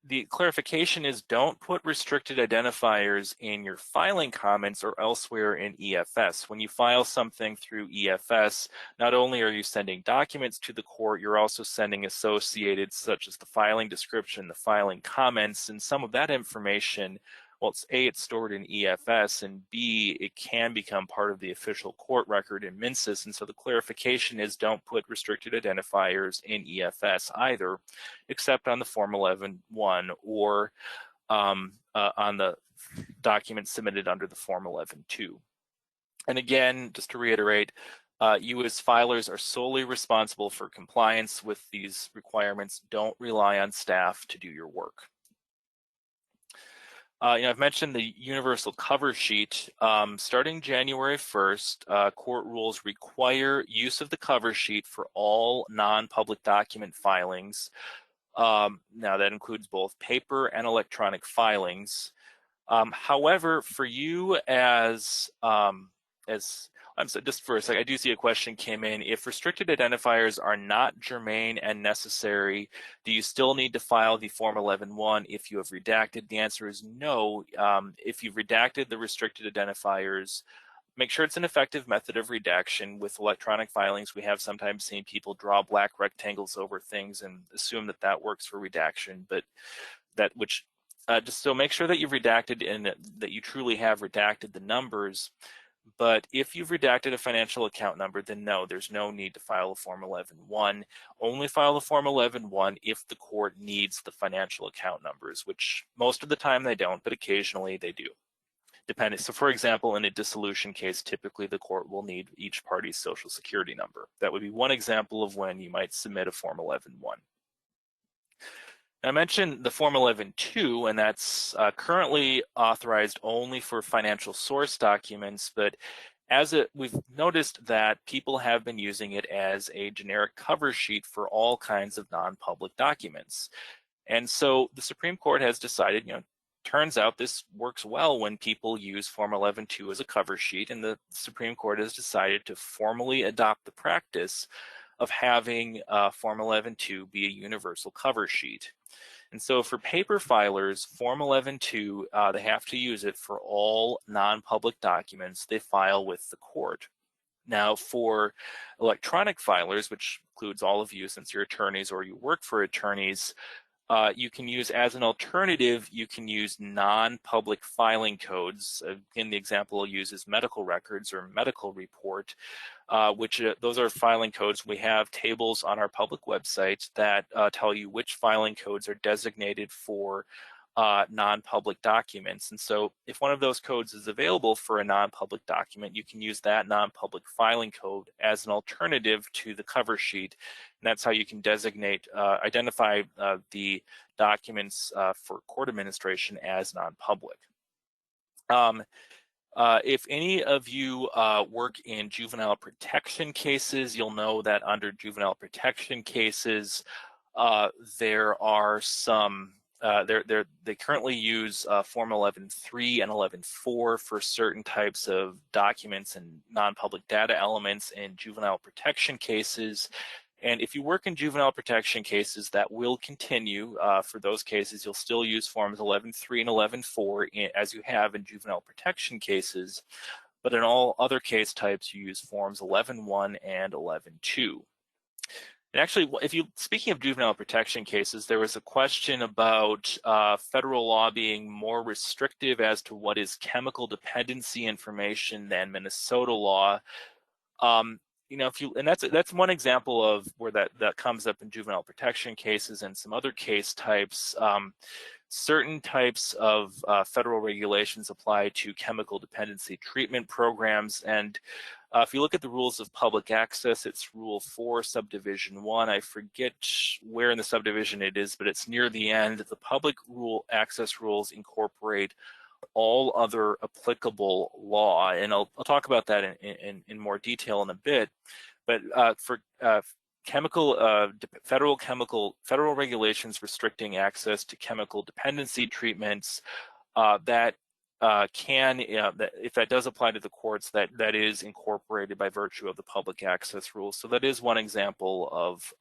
The clarification is don't put restricted identifiers in your filing comments or elsewhere in EFS. When you file something through EFS, not only are you sending documents to the court, you're also sending associated such as the filing description, the filing comments, and some of that information. Well, it's stored in EFS, and B, it can become part of the official court record in MNCIS. And so the clarification is don't put restricted identifiers in EFS either, except on the Form 11-1 or on the document submitted under the Form 11-2. And again, just to reiterate, you as filers are solely responsible for compliance with these requirements. Don't rely on staff to do your work. I've mentioned the universal cover sheet. Starting January 1st, court rules require use of the cover sheet for all non-public document filings. Now that includes both paper and electronic filings. However, for you just for a second, I do see a question came in. If restricted identifiers are not germane and necessary, do you still need to file the Form 11-1 if you have redacted? The answer is no. If you've redacted the restricted identifiers, make sure it's an effective method of redaction. With electronic filings, we have sometimes seen people draw black rectangles over things and assume that that works for redaction, but just so make sure that you've redacted and that you truly have redacted the numbers. But if you've redacted a financial account number, then no, there's no need to file a Form 11-1. Only file a Form 11-1 if the court needs the financial account numbers, which most of the time they don't, but occasionally they do. Depending. So for example, in a dissolution case, typically the court will need each party's social security number. That would be one example of when you might submit a Form 11-1. I mentioned the Form 11-2, and that's currently authorized only for financial source documents, but we've noticed that people have been using it as a generic cover sheet for all kinds of non-public documents. And so the Supreme Court has decided, turns out this works well when people use Form 11-2 as a cover sheet, and the Supreme Court has decided to formally adopt the practice of having Form 11-2 be a universal cover sheet. And so for paper filers, Form 11-2, they have to use it for all non-public documents they file with the court. Now for electronic filers, which includes all of you since you're attorneys or you work for attorneys, you can use, as an alternative, you can use non-public filing codes. Again, the example I'll use is medical records or medical report, which those are filing codes. We have tables on our public website that tell you which filing codes are designated for non-public documents. And so if one of those codes is available for a non-public document, you can use that non-public filing code as an alternative to the cover sheet. And that's how you can identify the documents for court administration as non-public. If any of you work in juvenile protection cases, you'll know that under juvenile protection cases, there are some, they currently use Form 11.3 and 11.4 for certain types of documents and non-public data elements in juvenile protection cases. And if you work in juvenile protection cases, that will continue. For those cases, you'll still use Forms 11.3 and 11.4 as you have in juvenile protection cases. But in all other case types, you use Forms 11.1 and 11.2. And actually, speaking of juvenile protection cases, there was a question about federal law being more restrictive as to what is chemical dependency information than Minnesota law. That's one example of where that comes up in juvenile protection cases and some other case types. Certain types of federal regulations apply to chemical dependency treatment programs, and if you look at the rules of public access, it's Rule 4, Subdivision 1. I forget where in the subdivision it is, but it's near the end. The public access rules incorporate all other applicable law, and I'll talk about that in more detail in a bit. But for federal regulations restricting access to chemical dependency treatments, if that does apply to the courts, that is incorporated by virtue of the public access rules. So that is one example of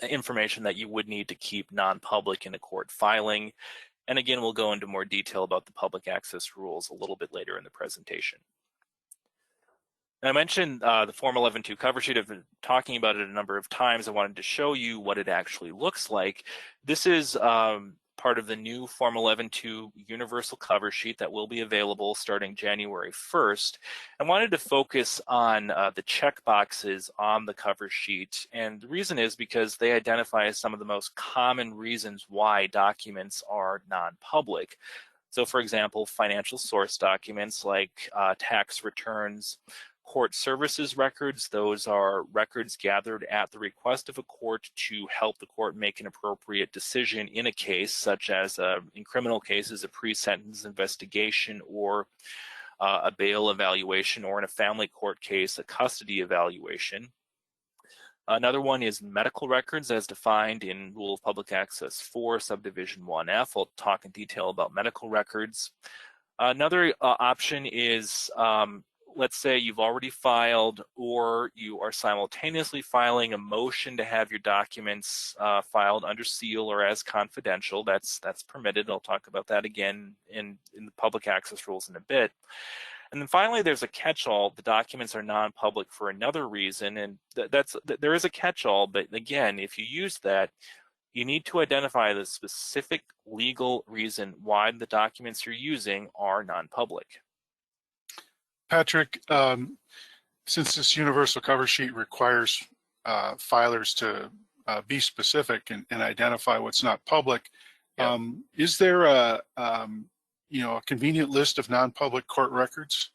information that you would need to keep non-public in a court filing. And again, we'll go into more detail about the public access rules a little bit later in the presentation. And I mentioned the Form 11.2 cover sheet. I've been talking about it a number of times. I wanted to show you what it actually looks like. This is part of the new Form 11.2 universal cover sheet that will be available starting January 1st. I wanted to focus on the check boxes on the cover sheet, and the reason is because they identify some of the most common reasons why documents are non-public. So for example, financial source documents like tax returns, court services records. Those are records gathered at the request of a court to help the court make an appropriate decision in a case, such as in criminal cases, a pre-sentence investigation or a bail evaluation, or in a family court case, a custody evaluation. Another one is medical records as defined in Rule of Public Access 4, Subdivision 1F. I'll talk in detail about medical records. Another option is let's say you've already filed or you are simultaneously filing a motion to have your documents filed under seal or as confidential. That's permitted. I'll talk about that again in the public access rules in a bit. And then finally, there's a catch-all. The documents are non-public for another reason, and there is a catch-all, but again, if you use that, you need to identify the specific legal reason why the documents you're using are non-public. Patrick, since this universal cover sheet requires filers to be specific and identify what's not public, Yep. Is there a convenient list of non-public court records?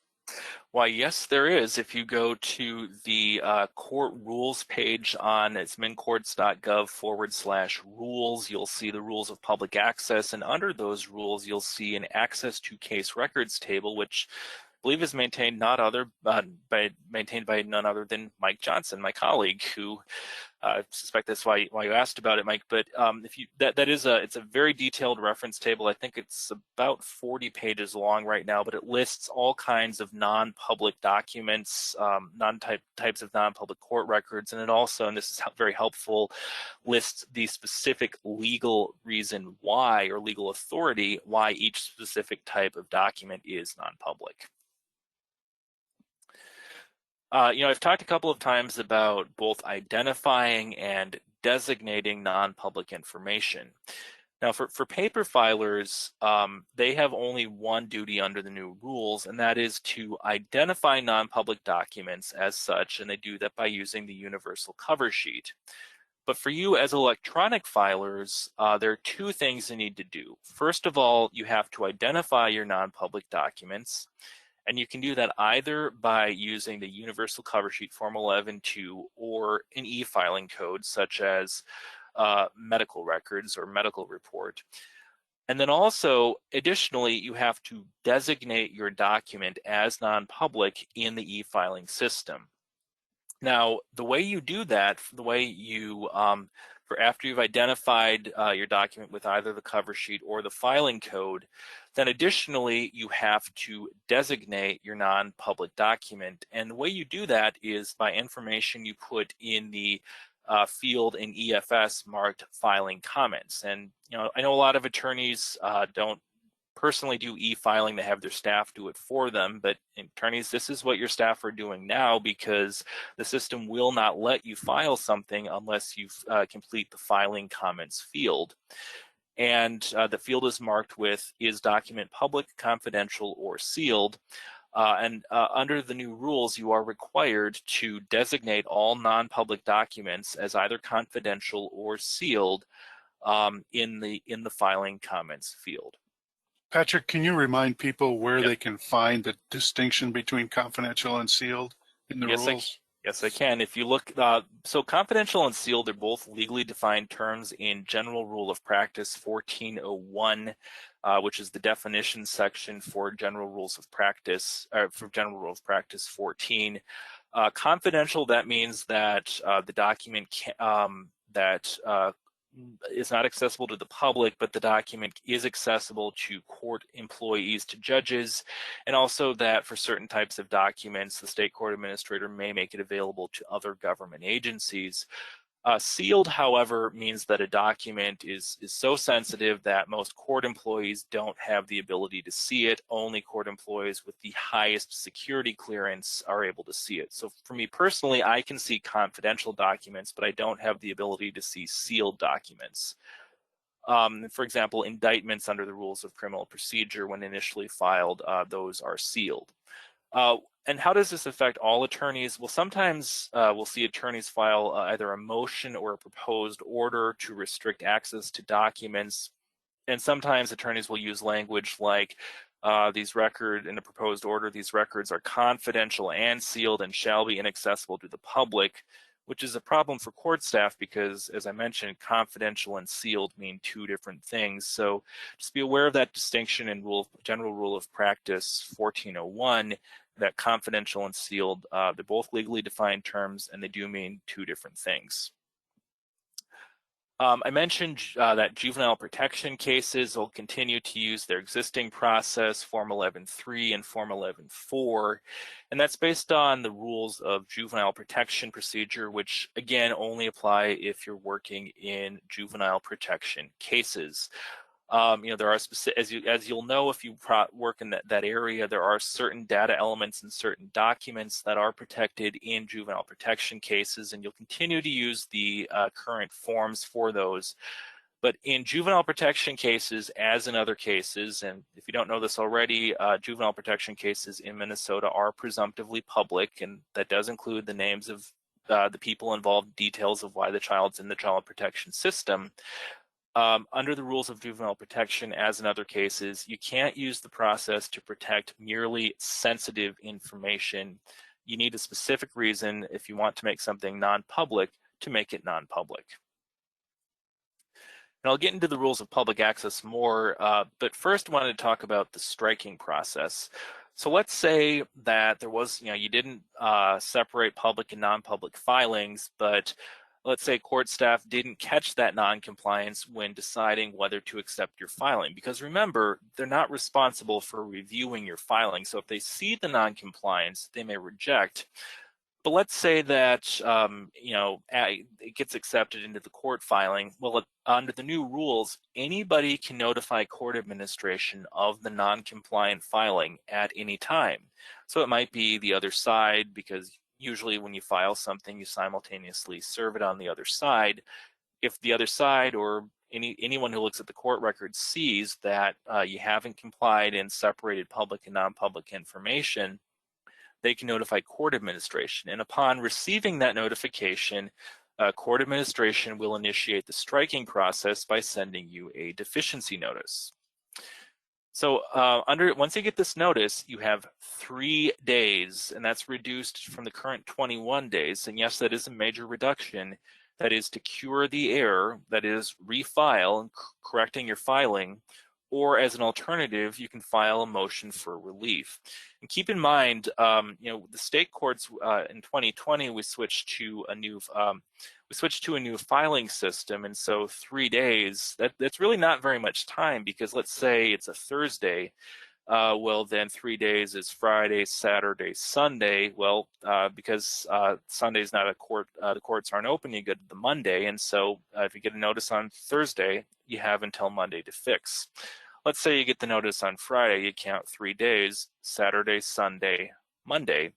Why, yes, there is. If you go to the court rules page on mincourts.gov/rules, you'll see the rules of public access, and under those rules, you'll see an access to case records table, which I believe is maintained maintained by none other than Mike Johnson, my colleague, who I suspect that's why you asked about it, Mike. But it's a very detailed reference table. I think it's about 40 pages long right now, but it lists all kinds of non-public documents, types of non-public court records, and it also, and this is very helpful, lists the specific legal reason why, or legal authority why each specific type of document is non-public. I've talked a couple of times about both identifying and designating non-public information. Now, for paper filers, they have only one duty under the new rules, and that is to identify non-public documents as such, and they do that by using the universal cover sheet. But for you as electronic filers, there are two things you need to do. First of all, you have to identify your non-public documents. And you can do that either by using the universal cover sheet Form 11.2 or an e-filing code such as medical records or medical report. And then also, additionally, you have to designate your document as non-public in the e-filing system. Now, the way you do that, the way you, for after you've identified your document with either the cover sheet or the filing code, then additionally, you have to designate your non-public document. And the way you do that is by information you put in the field in EFS marked filing comments. And I know a lot of attorneys don't personally do e-filing, they have their staff do it for them, but attorneys, this is what your staff are doing now, because the system will not let you file something unless you complete the filing comments field. And the field is marked with, is document public, confidential, or sealed? Under the new rules, you are required to designate all non-public documents as either confidential or sealed in the filing comments field. Patrick, can you remind people where Yep. they can find the distinction between confidential and sealed in the rules? Yes, I can. If you look, so confidential and sealed are both legally defined terms in General Rule of Practice 1401, which is the definition section for General Rules of Practice, for General Rule of Practice 14. Confidential, that means that the document is not accessible to the public, but the document is accessible to court employees, to judges, and also that for certain types of documents, the state court administrator may make it available to other government agencies. Sealed, however, means that a document is so sensitive that most court employees don't have the ability to see it. Only court employees with the highest security clearance are able to see it. So for me personally, I can see confidential documents, but I don't have the ability to see sealed documents. For example, indictments under the rules of criminal procedure, when initially filed, those are sealed. And how does this affect all attorneys? Well, sometimes we'll see attorneys file either a motion or a proposed order to restrict access to documents. And sometimes attorneys will use language like these records in a proposed order, these records are confidential and sealed and shall be inaccessible to the public, which is a problem for court staff because, as I mentioned, confidential and sealed mean two different things. So just be aware of that distinction in General Rule of Practice 1401, that confidential and sealed, they're both legally defined terms and they do mean two different things. I mentioned that juvenile protection cases will continue to use their existing process, Form 11.3 and Form 11.4, and that's based on the rules of juvenile protection procedure, which again only apply if you're working in juvenile protection cases. There are specific, as you'll know if you work in that area, there are certain data elements and certain documents that are protected in juvenile protection cases, and you'll continue to use the current forms for those. But in juvenile protection cases, as in other cases, and if you don't know this already, juvenile protection cases in Minnesota are presumptively public, and that does include the names of the people involved, details of why the child's in the child protection system. Under the rules of juvenile protection, as in other cases, you can't use the process to protect merely sensitive information. You need a specific reason if you want to make something non-public to make it non-public. And I'll get into the rules of public access more, but first I wanted to talk about the striking process. So let's say that there was, you didn't separate public and non-public filings, but let's say court staff didn't catch that non-compliance when deciding whether to accept your filing. Because remember, they're not responsible for reviewing your filing. So if they see the non-compliance, they may reject. But let's say that it gets accepted into the court filing. Well, under the new rules, anybody can notify court administration of the non-compliant filing at any time. So it might be the other side, because usually when you file something, you simultaneously serve it on the other side. If the other side or anyone who looks at the court record sees that you haven't complied and separated public and non-public information, they can notify court administration. And upon receiving that notification, court administration will initiate the striking process by sending you a deficiency notice. So once you get this notice, you have 3 days, and that's reduced from the current 21 days. And yes, that is a major reduction. That is to cure the error, that is refile and correcting your filing, or as an alternative, you can file a motion for relief. And keep in mind, the state courts in 2020 we switched to a new filing system, and so 3 days that's really not very much time, because let's say it's a Thursday. Well, then 3 days is Friday, Saturday, Sunday. Well, because Sunday's not a court, the courts aren't open, you get the Monday. And so if you get a notice on Thursday, you have until Monday to fix. Let's say you get the notice on Friday, you count 3 days, Saturday, Sunday, Monday.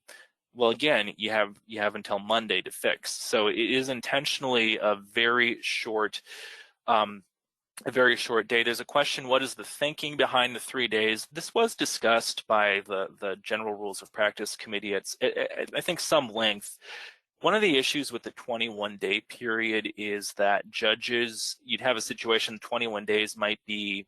Well, again, you have until Monday to fix. So it is intentionally a very short date. There's a question, what is the thinking behind the 3 days? This was discussed by the General Rules of Practice Committee at I think some length. One of the issues with the 21-day period is that judges, you'd have a situation 21 days might be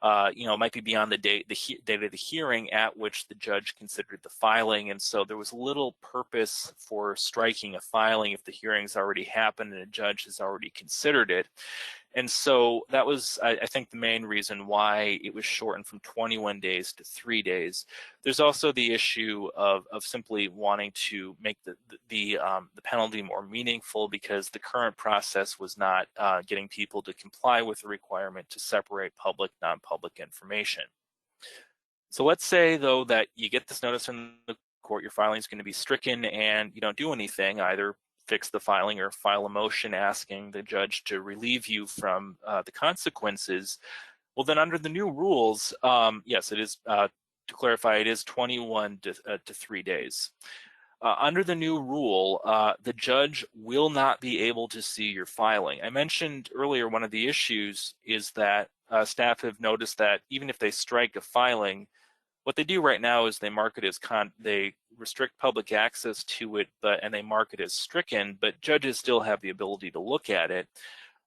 might be beyond the date of the hearing at which the judge considered the filing, and so there was little purpose for striking a filing if the hearing's already happened and a judge has already considered it. And so that was, I think, the main reason why it was shortened from 21 days to 3 days. There's also the issue of simply wanting to make the penalty more meaningful, because the current process was not getting people to comply with the requirement to separate public, non-public information. So let's say, though, that you get this notice from the court, your filing is going to be stricken, and you don't do anything, either fix the filing or file a motion asking the judge to relieve you from the consequences. Well, then under the new rules, yes, it is, to clarify, it is 21 to 3 days. Under the new rule, the judge will not be able to see your filing. I mentioned earlier one of the issues is that staff have noticed that even if they strike a filing, what they do right now is they mark it as they restrict public access to it, and they mark it as stricken, but judges still have the ability to look at it.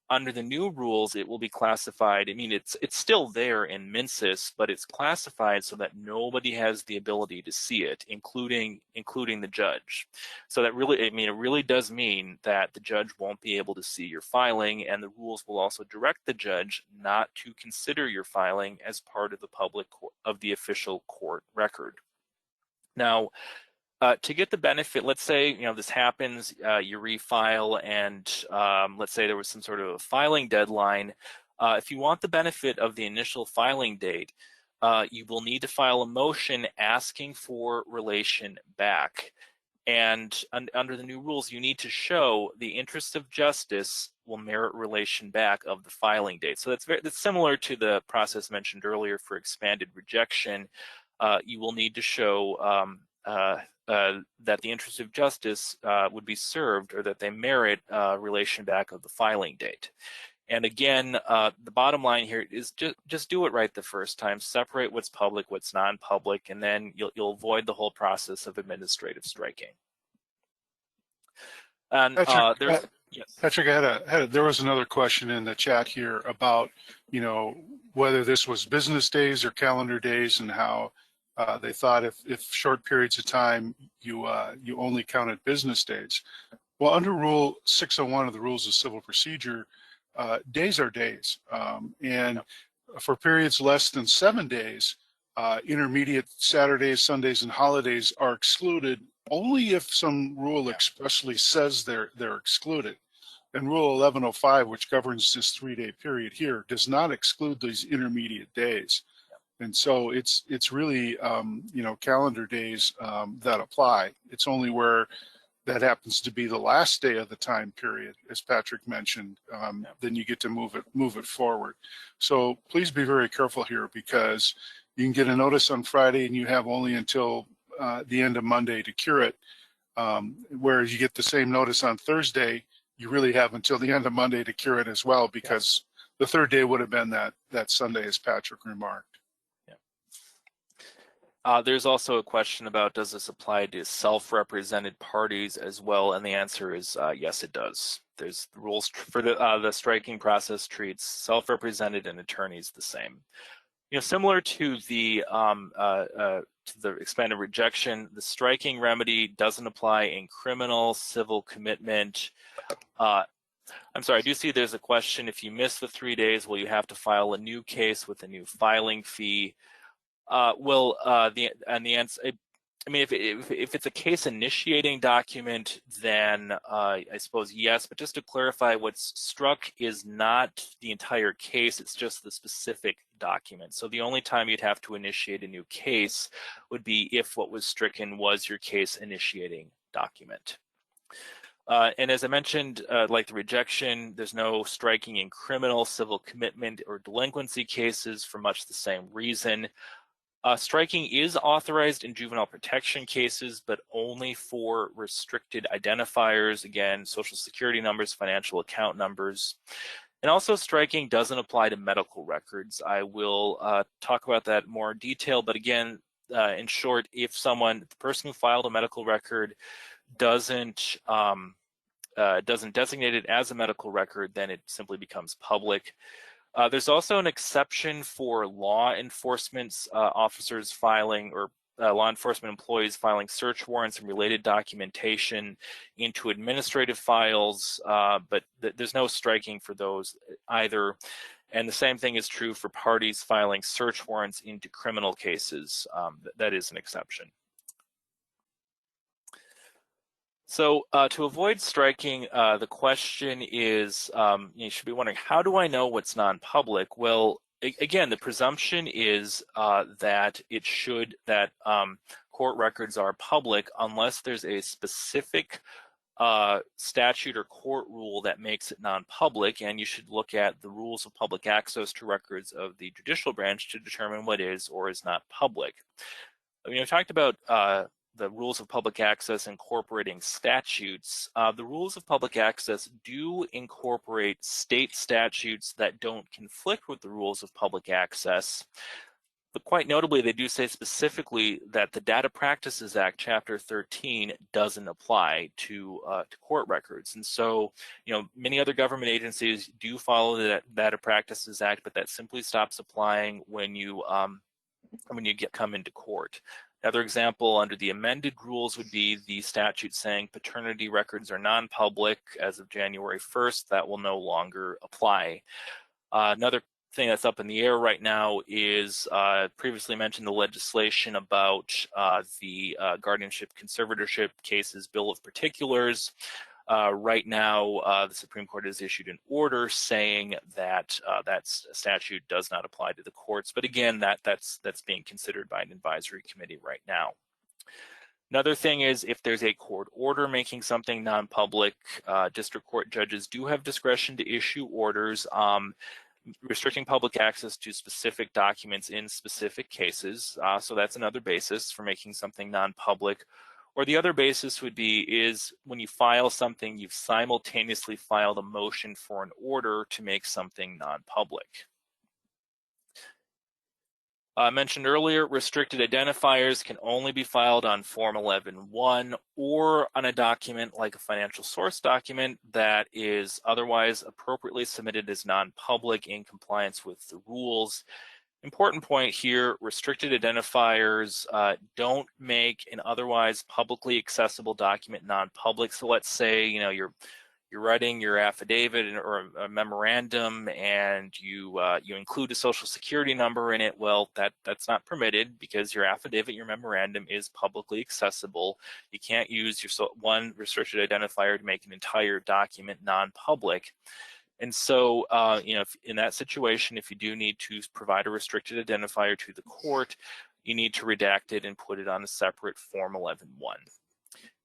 Under the new rules, it will be classified. I mean, it's still there in Mincis, but it's classified so that nobody has the ability to see it, including the judge. So that really, it really does mean that the judge won't be able to see your filing, and the rules will also direct the judge not to consider your filing as part of the official court record. Now, to get the benefit, let's say this happens, you refile, and let's say there was some sort of a filing deadline. If you want the benefit of the initial filing date, you will need to file a motion asking for relation back. And under the new rules, you need to show the interest of justice will merit relation back of the filing date. So that's similar to the process mentioned earlier for expanded rejection. You will need to show that the interest of justice would be served, or that they merit relation back of the filing date. And again, the bottom line here is just do it right the first time. Separate what's public, what's non-public, and then you'll avoid the whole process of administrative striking. And Patrick, yes. Patrick, there was another question in the chat here about whether this was business days or calendar days, and how they thought if short periods of time you only counted business days. Well, under Rule 601 of the Rules of Civil Procedure, days are days, and for periods less than 7 days, intermediate Saturdays, Sundays, and holidays are excluded only if some rule expressly says they're excluded. And Rule 1105, which governs this 3-day period here, does not exclude these intermediate days. And so it's really calendar days that apply. It's only where that happens to be the last day of the time period, as Patrick mentioned, then you get to move it forward. So please be very careful here, because you can get a notice on Friday and you have only until the end of Monday to cure it. Whereas you get the same notice on Thursday, you really have until the end of Monday to cure it as well, because the third day would have been that Sunday, as Patrick remarked. There's also a question about, does this apply to self-represented parties as well? And the answer is yes, it does. There's rules for the striking process treats self-represented and attorneys the same. Similar to the expanded rejection, the striking remedy doesn't apply in criminal, civil commitment, I'm sorry, I do see there's a question. If you miss the 3 days, will you have to file a new case with a new filing fee? The answer, I mean, if it's a case initiating document, then I suppose yes. But just to clarify, what's struck is not the entire case; it's just the specific document. So the only time you'd have to initiate a new case would be if what was stricken was your case initiating document. And as I mentioned, like the rejection, there's no striking in criminal, civil commitment, or delinquency cases for much the same reason. Striking is authorized in juvenile protection cases, but only for restricted identifiers, again, social security numbers, financial account numbers. And also striking doesn't apply to medical records. I will talk about that more in detail, but again, in short, if the person who filed a medical record doesn't designate it as a medical record, then it simply becomes public. There's also an exception for law enforcement officers filing or law enforcement employees filing search warrants and related documentation into administrative files, but there's no striking for those either. And the same thing is true for parties filing search warrants into criminal cases. That is an exception. So to avoid striking, the question is, you should be wondering, how do I know what's non-public? Well, again, the presumption is that court records are public unless there's a specific statute or court rule that makes it non-public, and you should look at the rules of public access to records of the judicial branch to determine what is or is not public. I mean, I talked about the rules of public access incorporating statutes. The rules of public access do incorporate state statutes that don't conflict with the rules of public access. But quite notably, they do say specifically that the Data Practices Act, Chapter 13, doesn't apply to court records. And so, many other government agencies do follow the Data Practices Act, but that simply stops applying when you come into court. Another example under the amended rules would be the statute saying paternity records are non-public as of January 1st. That will no longer apply. Another thing that's up in the air right now is previously mentioned the legislation about the guardianship conservatorship cases bill of particulars. Right now, the Supreme Court has issued an order saying that that statute does not apply to the courts. But again, that's being considered by an advisory committee right now. Another thing is if there's a court order making something non-public, district court judges do have discretion to issue orders restricting public access to specific documents in specific cases. So that's another basis for making something non-public. Or the other basis would be is when you file something, you've simultaneously filed a motion for an order to make something non-public. I mentioned earlier, restricted identifiers can only be filed on Form 11-1 or on a document like a financial source document that is otherwise appropriately submitted as non-public in compliance with the rules. Important point here, restricted identifiers don't make an otherwise publicly accessible document non-public. So let's say, you're writing your affidavit or a memorandum and you include a social security number in it. Well, that's not permitted because your affidavit, your memorandum is publicly accessible. You can't use your one restricted identifier to make an entire document non-public. And so, if in that situation, if you do need to provide a restricted identifier to the court, you need to redact it and put it on a separate Form 11-1.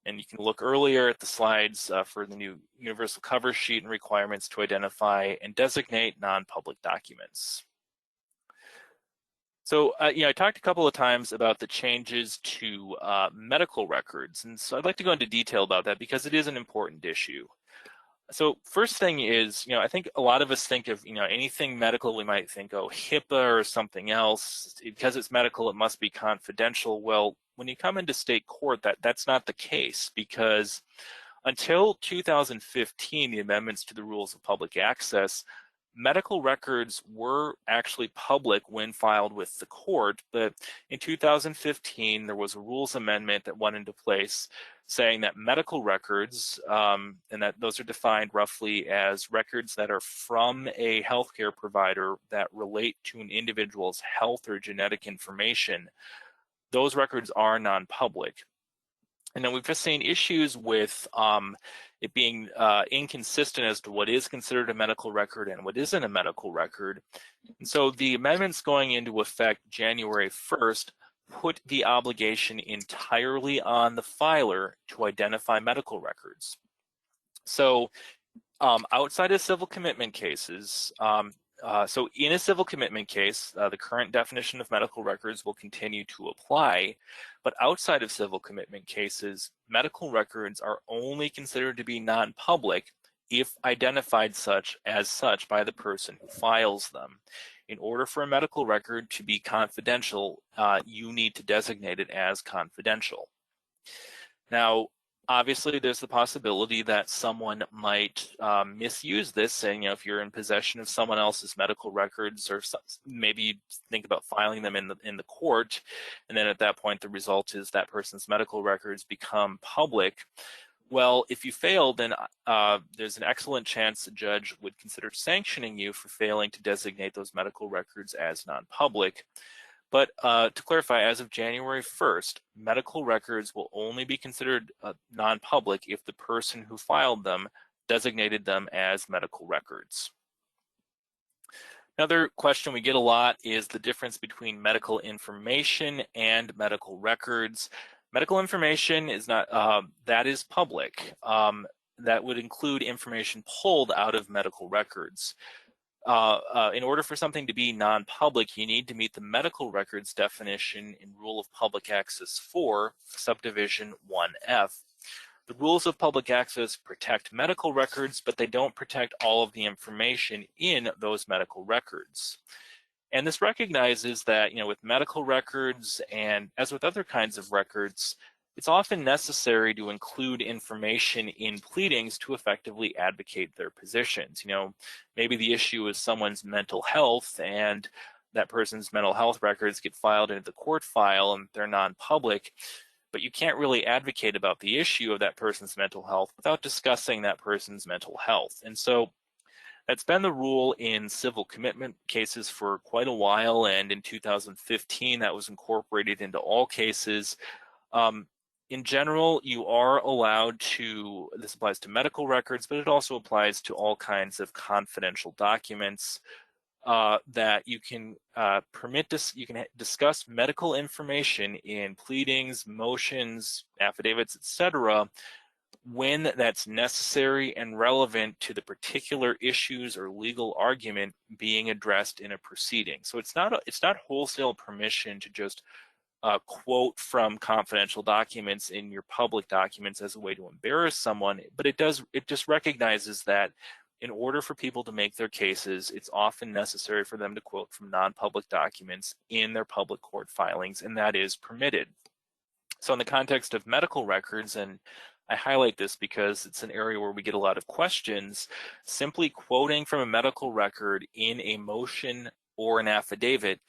And you can look earlier at the slides for the new universal cover sheet and requirements to identify and designate non-public documents. So, I talked a couple of times about the changes to medical records. And so I'd like to go into detail about that because it is an important issue. So first thing is, I think a lot of us think of, anything medical, we might think, oh, HIPAA or something else. Because it's medical, it must be confidential. Well, when you come into state court, that's not the case because until 2015, the amendments to the rules of public access, medical records were actually public when filed with the court, but in 2015, there was a rules amendment that went into place saying that medical records, and that those are defined roughly as records that are from a healthcare provider that relate to an individual's health or genetic information, those records are non-public. And then we've just seen issues with it being inconsistent as to what is considered a medical record and what isn't a medical record. And so the amendments going into effect January 1st put the obligation entirely on the filer to identify medical records. So outside of civil commitment cases, so in a civil commitment case, the current definition of medical records will continue to apply, but outside of civil commitment cases, medical records are only considered to be non-public if identified as such by the person who files them. In order for a medical record to be confidential, you need to designate it as confidential. Now, obviously, there's the possibility that someone might misuse this, saying, you know, if you're in possession of someone else's medical records, or maybe think about filing them in the court, and then at that point, the result is that person's medical records become public. Well, if you fail, then there's an excellent chance the judge would consider sanctioning you for failing to designate those medical records as non-public. But to clarify, as of January 1st, medical records will only be considered non-public if the person who filed them designated them as medical records. Another question we get a lot is the difference between medical information and medical records. Medical information is not, that is public. That would include information pulled out of medical records. In order for something to be non-public, you need to meet the medical records definition in Rule of Public Access 4, Subdivision 1F. The rules of public access protect medical records, but they don't protect all of the information in those medical records. And this recognizes that, you know, with medical records and as with other kinds of records, it's often necessary to include information in pleadings to effectively advocate their positions. You know, maybe the issue is someone's mental health, and that person's mental health records get filed into the court file and they're non-public, but you can't really advocate about the issue of that person's mental health without discussing that person's mental health. And so that's been the rule in civil commitment cases for quite a while, and in 2015 that was incorporated into all cases. In general, you are allowed to, this applies to medical records, but it also applies to all kinds of confidential documents that you can you can discuss medical information in pleadings, motions, affidavits, etc., when that's necessary and relevant to the particular issues or legal argument being addressed in a proceeding. So it's not wholesale permission to just quote from confidential documents in your public documents as a way to embarrass someone, but it just recognizes that in order for people to make their cases, it's often necessary for them to quote from non-public documents in their public court filings, and that is permitted. So in the context of medical records, and I highlight this because it's an area where we get a lot of questions, simply quoting from a medical record in a motion or an affidavit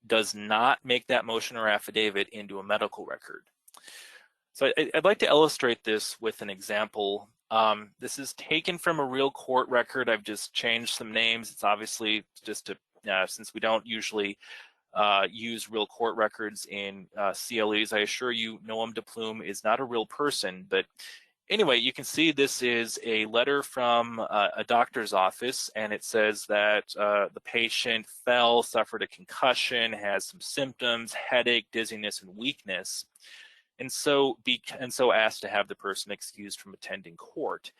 does not make that motion or affidavit into a medical record. So I'd like to illustrate this with an example. This is taken from a real court record. I've just changed some names. It's obviously just to, since we don't usually use real court records in CLEs, I assure you Noam DePlume is not a real person. But anyway, you can see this is a letter from a doctor's office, and it says that the patient fell, suffered a concussion, has some symptoms, headache, dizziness, and weakness, and so asked to have the person excused from attending court.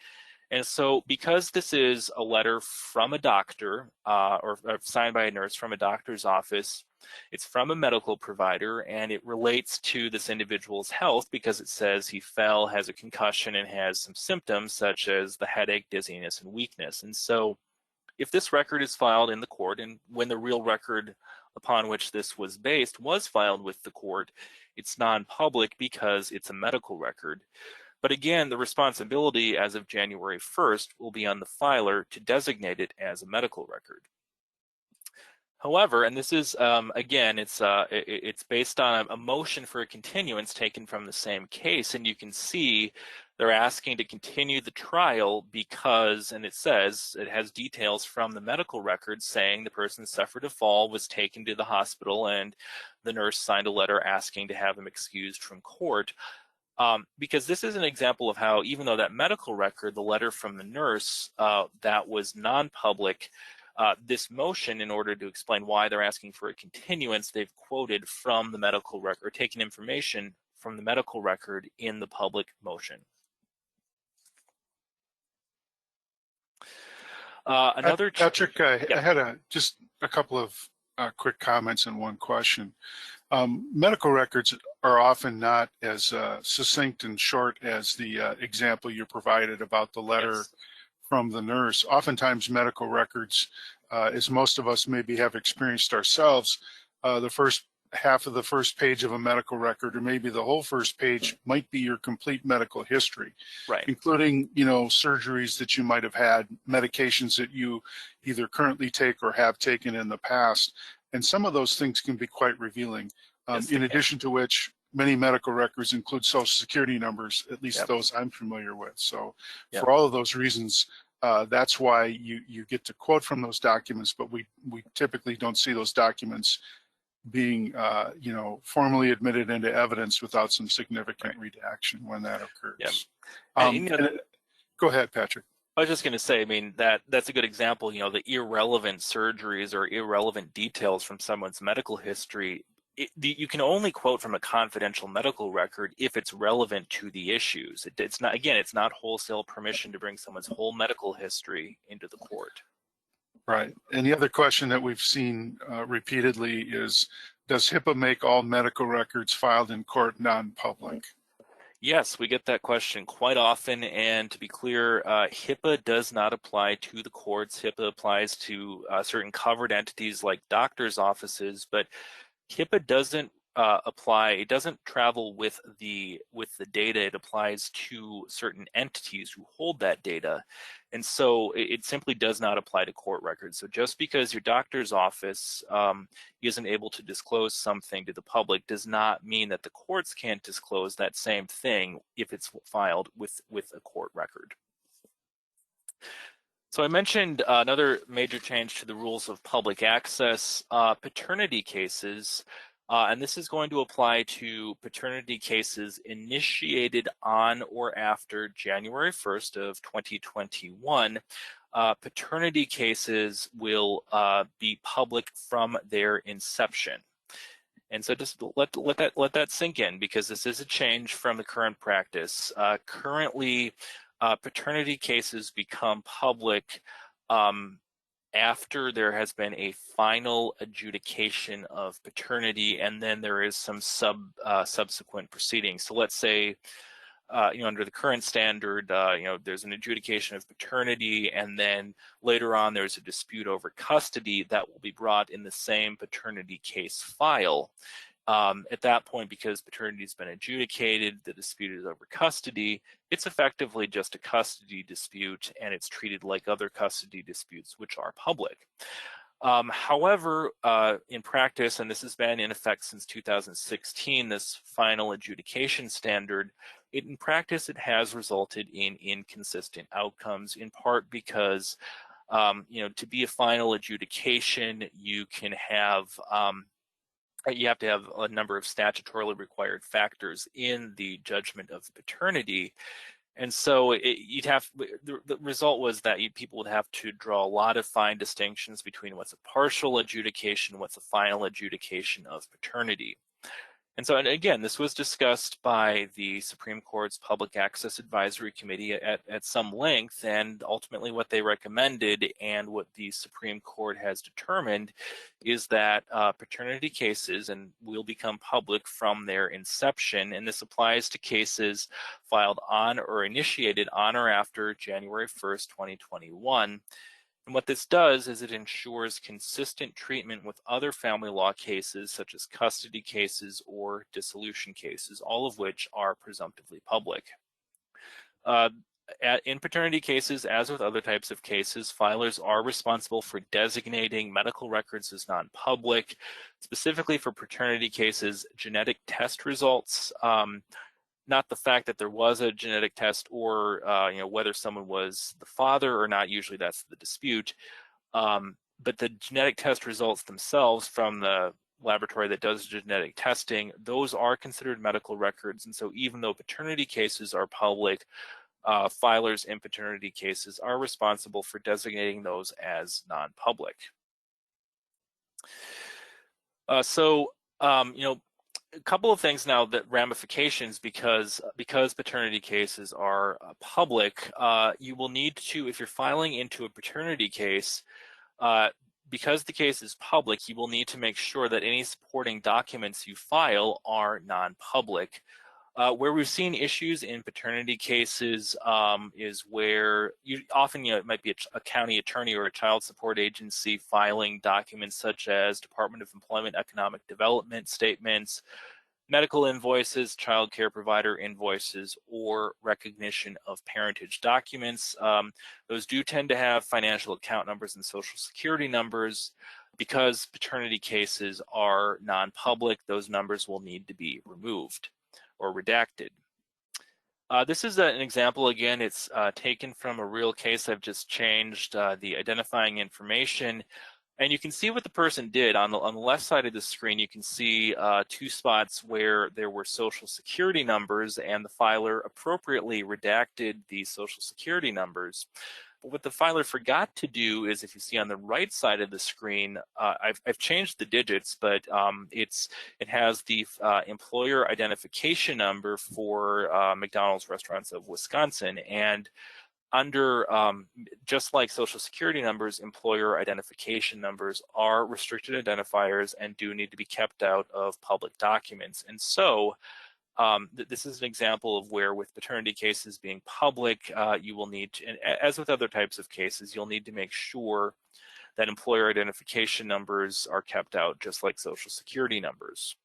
And so because this is a letter from a doctor or signed by a nurse from a doctor's office, it's from a medical provider, and it relates to this individual's health because it says he fell, has a concussion, and has some symptoms such as the headache, dizziness, and weakness. And so if this record is filed in the court, and when the real record upon which this was based was filed with the court, it's non-public because it's a medical record. But again, the responsibility as of January 1st will be on the filer to designate it as a medical record. However, and this is, again, it's based on a motion for a continuance taken from the same case, and you can see they're asking to continue the trial because, and it says, it has details from the medical records saying the person suffered a fall, was taken to the hospital, and the nurse signed a letter asking to have him excused from court. Because this is an example of how, even though that medical record, the letter from the nurse, that was non-public, this motion, in order to explain why they're asking for a continuance, they've quoted from the medical record, or taken information from the medical record in the public motion. Patrick, I yeah. had just a couple of quick comments and one question. Medical records are often not as succinct and short as the example you provided about the letter Yes. from the nurse. Oftentimes medical records, as most of us maybe have experienced ourselves, the first half of the first page of a medical record, or maybe the whole first page, might be your complete medical history, Right. including, you know, surgeries that you might have had, medications that you either currently take or have taken in the past. And some of those things can be quite revealing. Yes, In addition to which, many medical records include social security numbers, at least Yep. those I'm familiar with. So Yep. for all of those reasons, that's why you get to quote from those documents, but we typically don't see those documents being you know, formally admitted into evidence without some significant redaction when that occurs. Yep. Go ahead, Patrick. I was just going to say, I mean, that's a good example, you know, the irrelevant surgeries or irrelevant details from someone's medical history. You can only quote from a confidential medical record if it's relevant to the issues. It's not, again, it's not wholesale permission to bring someone's whole medical history into the court. Right. And the other question that we've seen repeatedly is, does HIPAA make all medical records filed in court non-public? Yes, we get that question quite often, and to be clear, HIPAA does not apply to the courts. HIPAA applies to certain covered entities like doctors' offices, but HIPAA doesn't apply. It doesn't travel with the data. It applies to certain entities who hold that data, and so it simply does not apply to court records. So just because your doctor's office isn't able to disclose something to the public does not mean that the courts can't disclose that same thing if it's filed with a court record. So I mentioned another major change to the rules of public access, paternity cases, and this is going to apply to paternity cases initiated on or after January 1st of 2021. Paternity cases will be public from their inception. And so just let that sink in, because this is a change from the current practice. Currently, paternity cases become public after there has been a final adjudication of paternity, and then there is some subsequent proceedings. So let's say, you know, under the current standard, you know, there's an adjudication of paternity, and then later on there's a dispute over custody that will be brought in the same paternity case file. At that point, because paternity has been adjudicated, the dispute is over custody, it's effectively just a custody dispute, and it's treated like other custody disputes, which are public. However, in practice, and this has been in effect since 2016, this final adjudication standard, in practice, it has resulted in inconsistent outcomes, in part because, you know, to be a final adjudication, you can have you have to have a number of statutorily required factors in the judgment of paternity. And so the result was that people would have to draw a lot of fine distinctions between what's a partial adjudication, what's a final adjudication of paternity. And so, and again, this was discussed by the Supreme Court's Public Access Advisory Committee at some length, and ultimately what they recommended and what the Supreme Court has determined is that paternity cases will become public from their inception, and this applies to cases filed on or initiated on or after January 1st, 2021. And what this does is it ensures consistent treatment with other family law cases, such as custody cases or dissolution cases, all of which are presumptively public. In paternity cases, as with other types of cases, filers are responsible for designating medical records as non-public. Specifically for paternity cases, genetic test results, not the fact that there was a genetic test or whether someone was the father or not. Usually that's the dispute. But the genetic test results themselves from the laboratory that does genetic testing, those are considered medical records. And so even though paternity cases are public, filers in paternity cases are responsible for designating those as non-public. A couple of things now, that ramifications, because paternity cases are public, you will need to, if you're filing into a paternity case, because the case is public, you will need to make sure that any supporting documents you file are non-public. Where we've seen issues in paternity cases is where often it might be a county attorney or a child support agency filing documents such as Department of Employment Economic Development statements, medical invoices, child care provider invoices, or recognition of parentage documents. Those do tend to have financial account numbers and social security numbers. Because paternity cases are non-public, those numbers will need to be removed or redacted. This is an example. Again, it's taken from a real case. I've just changed the identifying information, and you can see what the person did. On the left side of the screen, you can see 2 spots where there were social security numbers, and the filer appropriately redacted the social security numbers. But what the filer forgot to do is, if you see on the right side of the screen, I've changed the digits, but it has the employer identification number for McDonald's Restaurants of Wisconsin, and under just like social security numbers, employer identification numbers are restricted identifiers and do need to be kept out of public documents. And so this is an example of where, with paternity cases being public, you will need to, and as with other types of cases, you'll need to make sure that employer identification numbers are kept out, just like social security numbers.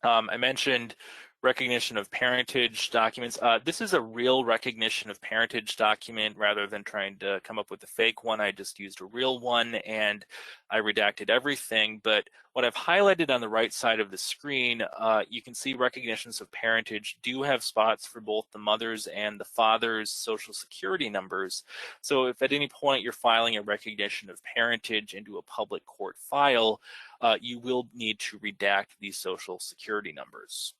I mentioned recognition of parentage documents. This is a real recognition of parentage document. Rather than trying to come up with a fake one, I just used a real one and I redacted everything. But what I've highlighted on the right side of the screen, you can see recognitions of parentage do have spots for both the mother's and the father's social security numbers. So if at any point you're filing a recognition of parentage into a public court file, you will need to redact these social security numbers.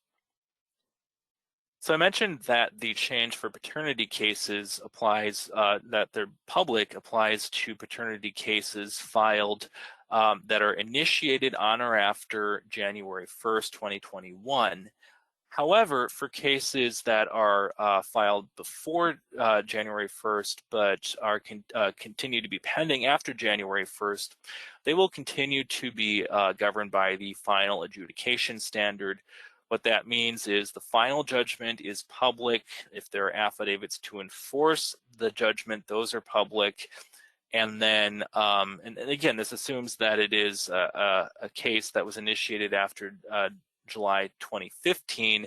So I mentioned that the change for paternity cases applies, that they're public, applies to paternity cases filed that are initiated on or after January 1st, 2021. However, for cases that are filed before January 1st, but are continue to be pending after January 1st, they will continue to be governed by the final adjudication standard. What that means is the final judgment is public. If there are affidavits to enforce the judgment, those are public. And then, and again, this assumes that it is a case that was initiated after July 2015.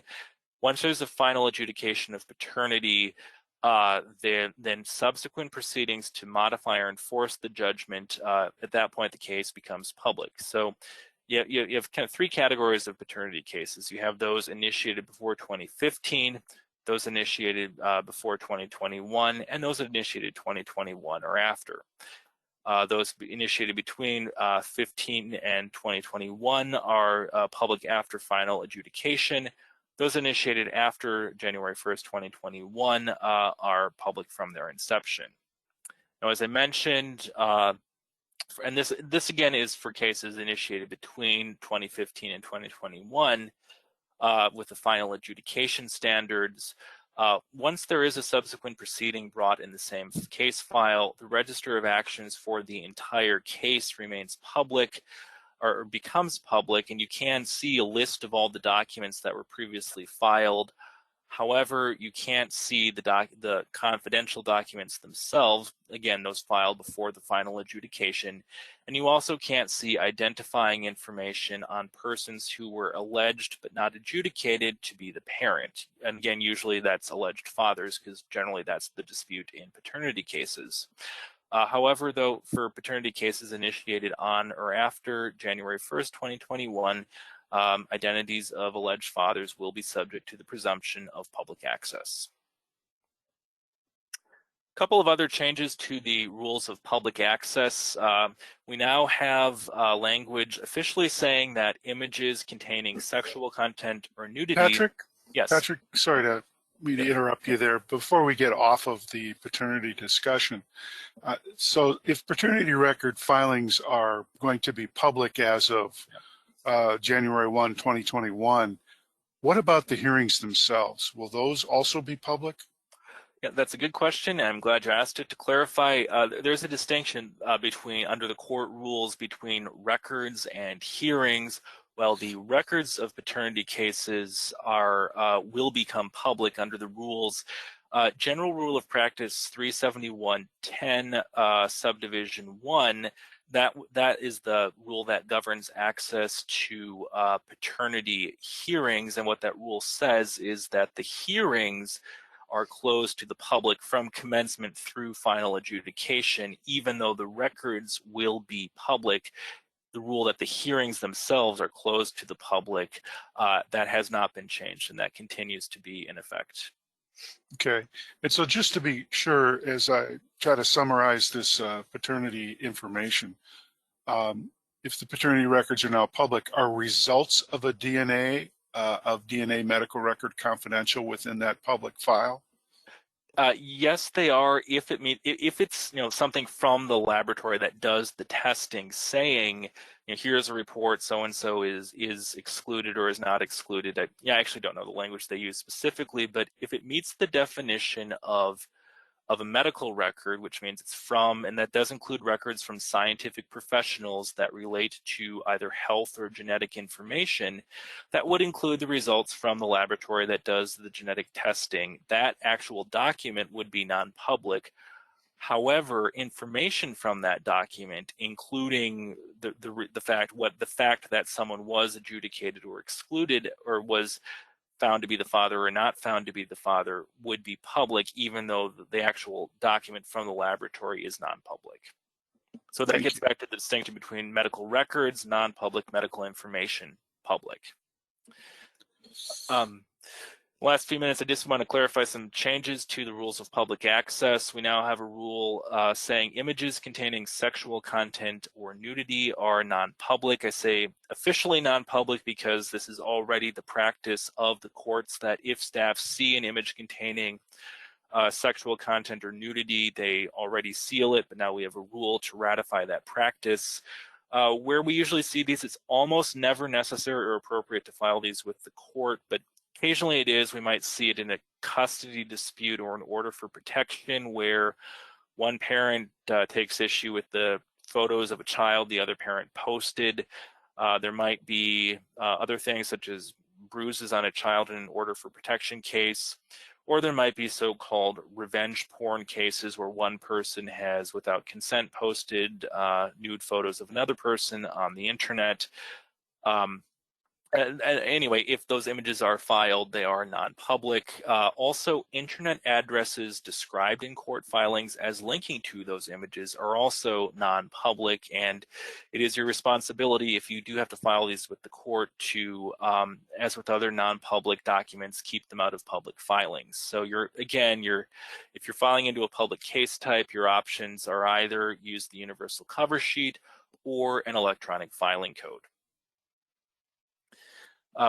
Once there's a final adjudication of paternity, then subsequent proceedings to modify or enforce the judgment, at that point the case becomes public. So you have kind of 3 categories of paternity cases. You have those initiated before 2015, those initiated before 2021, and those initiated 2021 or after. Those initiated between 15 and 2021 are public after final adjudication. Those initiated after January 1st, 2021 are public from their inception. Now, as I mentioned, and this again is for cases initiated between 2015 and 2021 with the final adjudication standards. Once there is a subsequent proceeding brought in the same case file, the register of actions for the entire case remains public or becomes public, and you can see a list of all the documents that were previously filed. However, you can't see the confidential documents themselves, again, those filed before the final adjudication, and you also can't see identifying information on persons who were alleged but not adjudicated to be the parent. And again, usually that's alleged fathers, because generally that's the dispute in paternity cases. However, though, for paternity cases initiated on or after January 1st, 2021, identities of alleged fathers will be subject to the presumption of public access. A couple of other changes to the rules of public access. We now have language officially saying that images containing sexual content or nudity. Patrick? Yes. Patrick, sorry to interrupt you there. Before we get off of the paternity discussion, so if paternity record filings are going to be public as of January 1, 2021, what about the hearings themselves? Will those also be public? Yeah, that's a good question, and I'm glad you asked it. To clarify, there's a distinction between, under the court rules, between records and hearings. Well, the records of paternity cases will become public under the rules. General Rule of Practice 371.10, Subdivision 1, that is the rule that governs access to paternity hearings, and what that rule says is that the hearings are closed to the public from commencement through final adjudication, even though the records will be public. The rule that the hearings themselves are closed to the public, that has not been changed, and that continues to be in effect. Okay, and so just to be sure, as I try to summarize this paternity information, if the paternity records are now public, are results of a DNA medical record confidential within that public file? Yes, they are. If it's something from the laboratory that does the testing, saying here's a report, so and so is excluded or is not excluded. I actually don't know the language they use specifically, but if it meets the definition of a medical record, which means it's from, and that does include records from scientific professionals that relate to either health or genetic information, that would include the results from the laboratory that does the genetic testing. That actual document would be non-public. However, information from that document, including the fact that someone was adjudicated or excluded or was found to be the father or not found to be the father, would be public, even though the actual document from the laboratory is non-public. So that gets back to the distinction between medical records, non-public, medical information, public. Last few minutes, I just want to clarify some changes to the rules of public access. We now have a rule saying images containing sexual content or nudity are non-public. I say officially non-public because this is already the practice of the courts, that if staff see an image containing sexual content or nudity, they already seal it, but now we have a rule to ratify that practice. Where we usually see these, it's almost never necessary or appropriate to file these with the court, but occasionally it is. We might see it in a custody dispute or an order for protection where one parent takes issue with the photos of a child the other parent posted. There might be other things such as bruises on a child in an order for protection case, or there might be so-called revenge porn cases where one person has, without consent, posted nude photos of another person on the internet. Anyway, if those images are filed, they are non-public. Also, internet addresses described in court filings as linking to those images are also non-public, and it is your responsibility, if you do have to file these with the court, to, as with other non-public documents, keep them out of public filings. So if you're filing into a public case type, your options are either use the universal cover sheet or an electronic filing code.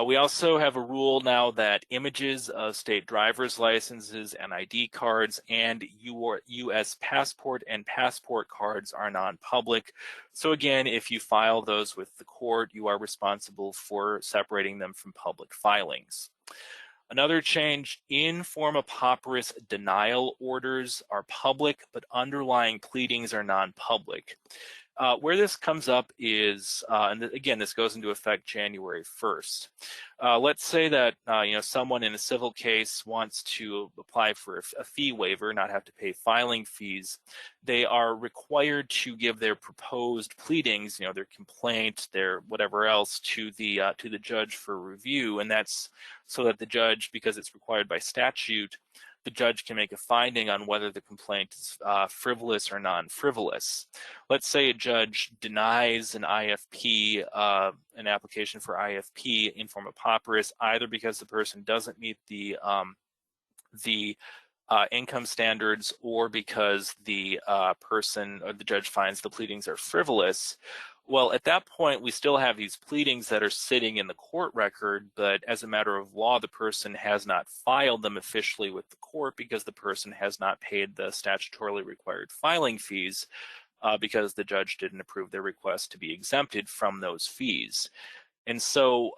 We also have a rule now that images of state driver's licenses and ID cards and U.S. passport and passport cards are non-public. So again, if you file those with the court, you are responsible for separating them from public filings. Another change, in forma pauperis denial orders are public, but underlying pleadings are non-public. Where this comes up is, and again, this goes into effect January 1st. Let's say that someone in a civil case wants to apply for a fee waiver, not have to pay filing fees. They are required to give their proposed pleadings, their complaint, their whatever else, to the judge for review, and that's so that the judge, because it's required by statute, the judge can make a finding on whether the complaint is frivolous or non-frivolous. Let's say a judge denies an IFP, an application for IFP in form of pauperis, either because the person doesn't meet the income standards or because the person or the judge finds the pleadings are frivolous. Well, at that point, we still have these pleadings that are sitting in the court record, but as a matter of law, the person has not filed them officially with the court because the person has not paid the statutorily required filing fees because the judge didn't approve their request to be exempted from those fees. And so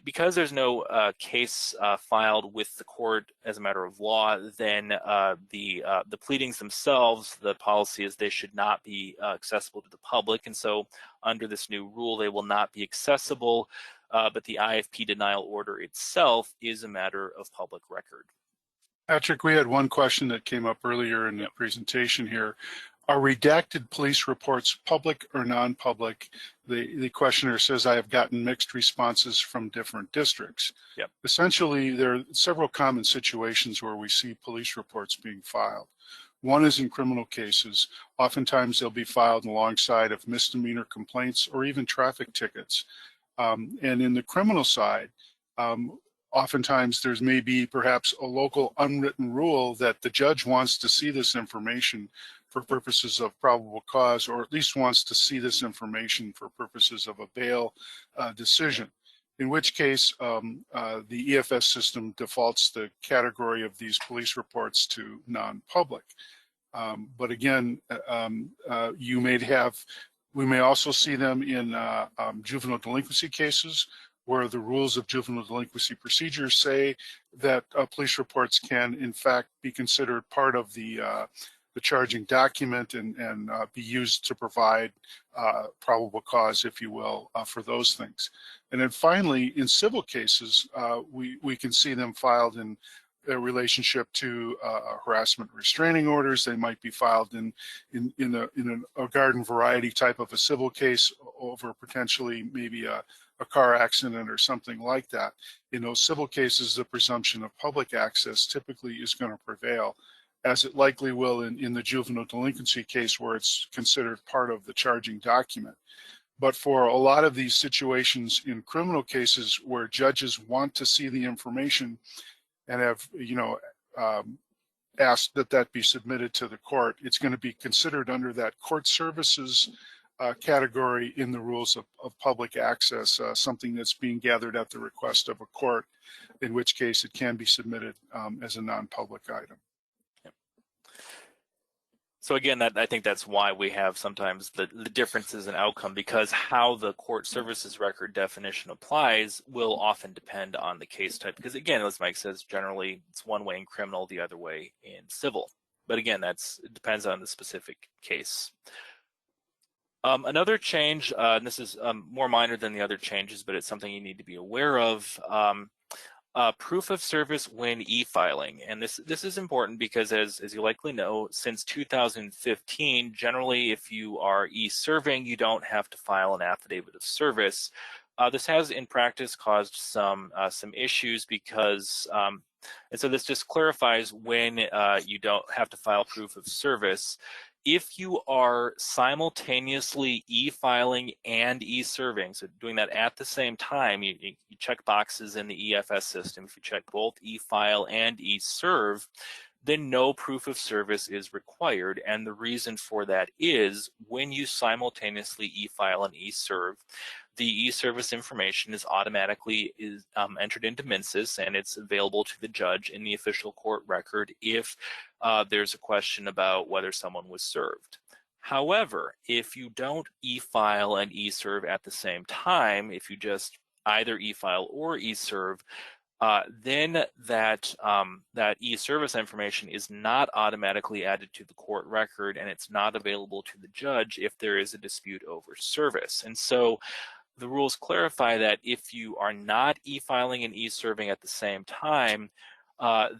because there's no case filed with the court as a matter of law, then the pleadings themselves, the policy is they should not be accessible to the public. And so under this new rule, they will not be accessible, but the IFP denial order itself is a matter of public record. Patrick, we had one question that came up earlier in the presentation here. Are redacted police reports public or non-public? The questioner says, I have gotten mixed responses from different districts. Yep. Essentially, there are several common situations where we see police reports being filed. One is in criminal cases. Oftentimes they'll be filed alongside of misdemeanor complaints or even traffic tickets. And in the criminal side, oftentimes there's maybe perhaps a local unwritten rule that the judge wants to see this information for purposes of probable cause, or at least wants to see this information for purposes of a bail decision, in which case the EFS system defaults the category of these police reports to non-public. But again, we may also see them in juvenile delinquency cases, where the rules of juvenile delinquency procedures say that police reports can in fact be considered part of the charging document and be used to provide probable cause, if you will, for those things. And then finally, in civil cases, we can see them filed in a relationship to harassment restraining orders. They might be filed in a garden variety type of a civil case over potentially maybe a car accident or something like that. In those civil cases, the presumption of public access typically is going to prevail, as it likely will in the juvenile delinquency case where it's considered part of the charging document. But for a lot of these situations in criminal cases where judges want to see the information and have, asked that be submitted to the court, it's going to be considered under that court services category in the rules of public access, something that's being gathered at the request of a court, in which case it can be submitted as a non-public item. So again, I think that's why we have sometimes the differences in outcome, because how the court services record definition applies will often depend on the case type. Because again, as Mike says, generally it's one way in criminal, the other way in civil. But again, it depends on the specific case. Another change, and this is more minor than the other changes, but it's something you need to be aware of. Proof of service when e-filing, and this is important because as you likely know, since 2015, generally if you are e-serving, you don't have to file an affidavit of service. This has in practice caused some issues because, and so this just clarifies when you don't have to file proof of service. If you are simultaneously e-filing and e-serving, so doing that at the same time, you check boxes in the EFS system. If you check both e-file and e-serve, then no proof of service is required. And the reason for that is when you simultaneously e-file and e-serve, the e-service information is automatically entered into MNCIS, and it's available to the judge in the official court record if there's a question about whether someone was served. However, if you don't e-file and e-serve at the same time, if you just either e-file or e-serve, then that e-service information is not automatically added to the court record, and it's not available to the judge if there is a dispute over service. And so the rules clarify that if you are not e-filing and e-serving at the same time,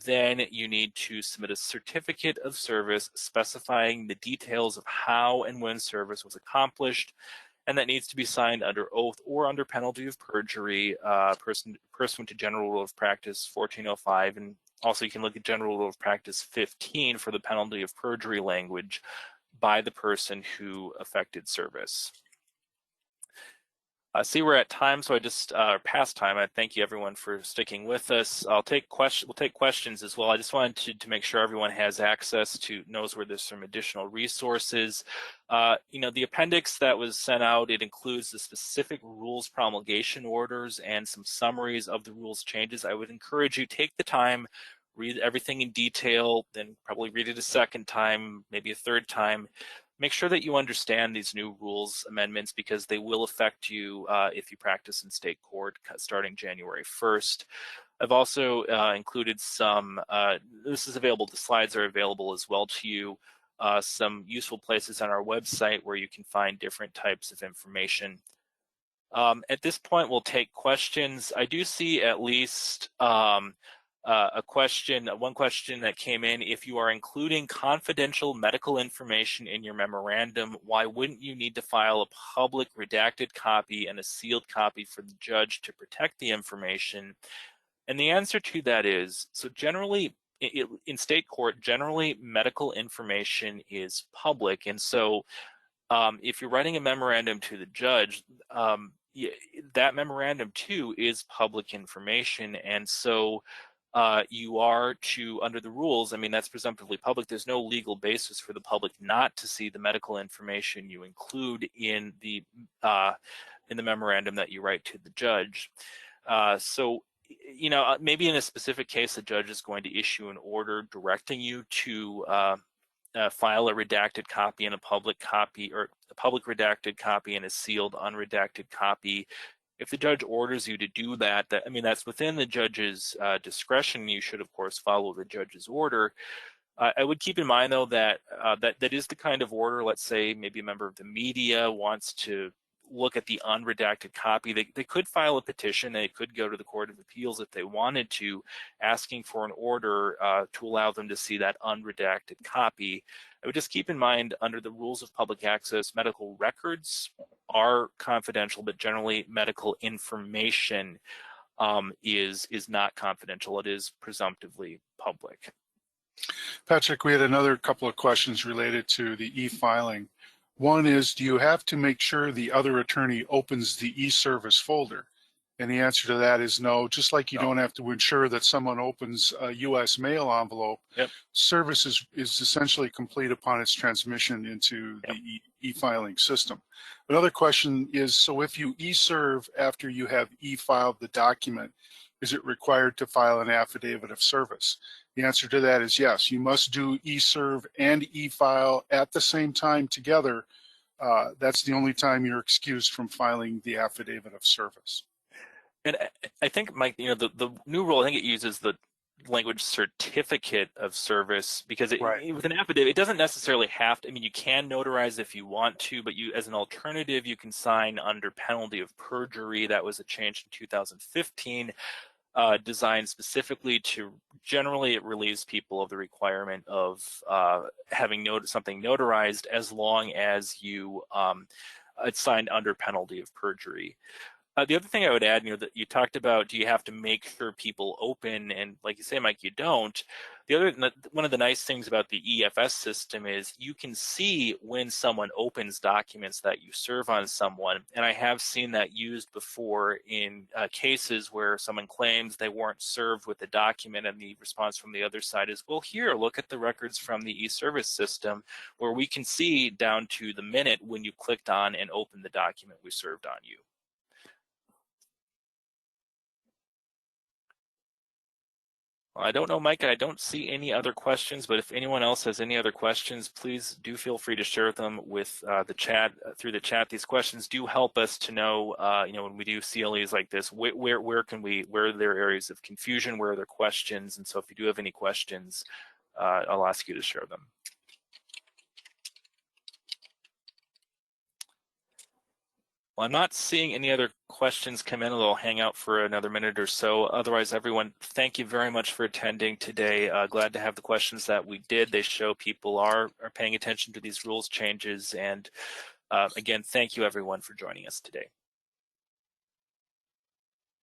then you need to submit a certificate of service specifying the details of how and when service was accomplished, and that needs to be signed under oath or under penalty of perjury, pursuant to General Rule of Practice 1405, and also you can look at General Rule of Practice 15 for the penalty of perjury language by the person who affected service. See, we're at time, so I just past time. I thank you everyone for sticking with us. We'll take questions as well. I just wanted to make sure everyone has access to, knows where there's some additional resources. You know, the appendix that was sent out, it includes the specific rules promulgation orders and some summaries of the rules changes. I would encourage you, take the time, read everything in detail, then probably read it a second time, maybe a third time. Make sure that you understand these new rules amendments, because they will affect you if you practice in state court starting January 1st. I've also included some, this is available, the slides are available as well to you, some useful places on our website where you can find different types of information. At this point, we'll take questions. I do see at least one question that came in: if you are including confidential medical information in your memorandum, why wouldn't you need to file a public redacted copy and a sealed copy for the judge to protect the information? And the answer to that is, so generally in state court, generally medical information is public. And so if you're writing a memorandum to the judge, that memorandum too is public information. And so you are to, under the rules, I mean, that's presumptively public. There's no legal basis for the public not to see the medical information you include in the memorandum that you write to the judge. So, you know, maybe in a specific case, the judge is going to issue an order directing you to file a redacted copy and a public copy, or a public redacted copy and a sealed unredacted copy. If the judge orders you to do that, I mean, that's within the judge's discretion. You should, of course, follow the judge's order. I would keep in mind, though, that that is the kind of order, let's say maybe a member of the media wants to look at the unredacted copy. They could file a petition. They could go to the Court of Appeals if they wanted to, asking for an order to allow them to see that unredacted copy. I would just keep in mind, under the rules of public access, medical records are confidential, but generally medical information is not confidential. It is presumptively public. Patrick, we had another couple of questions related to the e-filing. One is, do you have to make sure the other attorney opens the e-service folder? And the answer to that is no. Just like you don't have to ensure that someone opens a U.S. mail envelope, service is essentially complete upon its transmission into the e-filing system. Another question is, so if you e-serve after you have e-filed the document, is it required to file an affidavit of service? The answer to that is yes. You must do e-serve and e-file at the same time together. That's the only time you're excused from filing the affidavit of service. And I think, Mike, you know, the new rule, I think it uses the language certificate of service, because with an affidavit, it doesn't necessarily have to, I mean, you can notarize if you want to, but you, as an alternative, you can sign under penalty of perjury. That was a change in 2015, designed specifically to, generally it relieves people of the requirement of having something notarized, as long as you it's signed under penalty of perjury. The other thing I would add, you know, that you talked about, do you have to make sure people open? And like you say, Mike, you don't. One of the nice things about the EFS system is you can see when someone opens documents that you serve on someone. And I have seen that used before in cases where someone claims they weren't served with the document, and the response from the other side is, well, here, look at the records from the e-service system, where we can see down to the minute when you clicked on and opened the document we served on you. I don't know, Mike. I don't see any other questions, but if anyone else has any other questions, please do feel free to share them with the chat through the chat. These questions do help us to know, when we do CLEs like this, where are there areas of confusion, where are there questions, and so if you do have any questions, I'll ask you to share them. Well, I'm not seeing any other questions come in, although I'll hang out for another minute or so. Otherwise, everyone, thank you very much for attending today. Glad to have the questions that we did. They show people are paying attention to these rules changes. And again, thank you everyone for joining us today.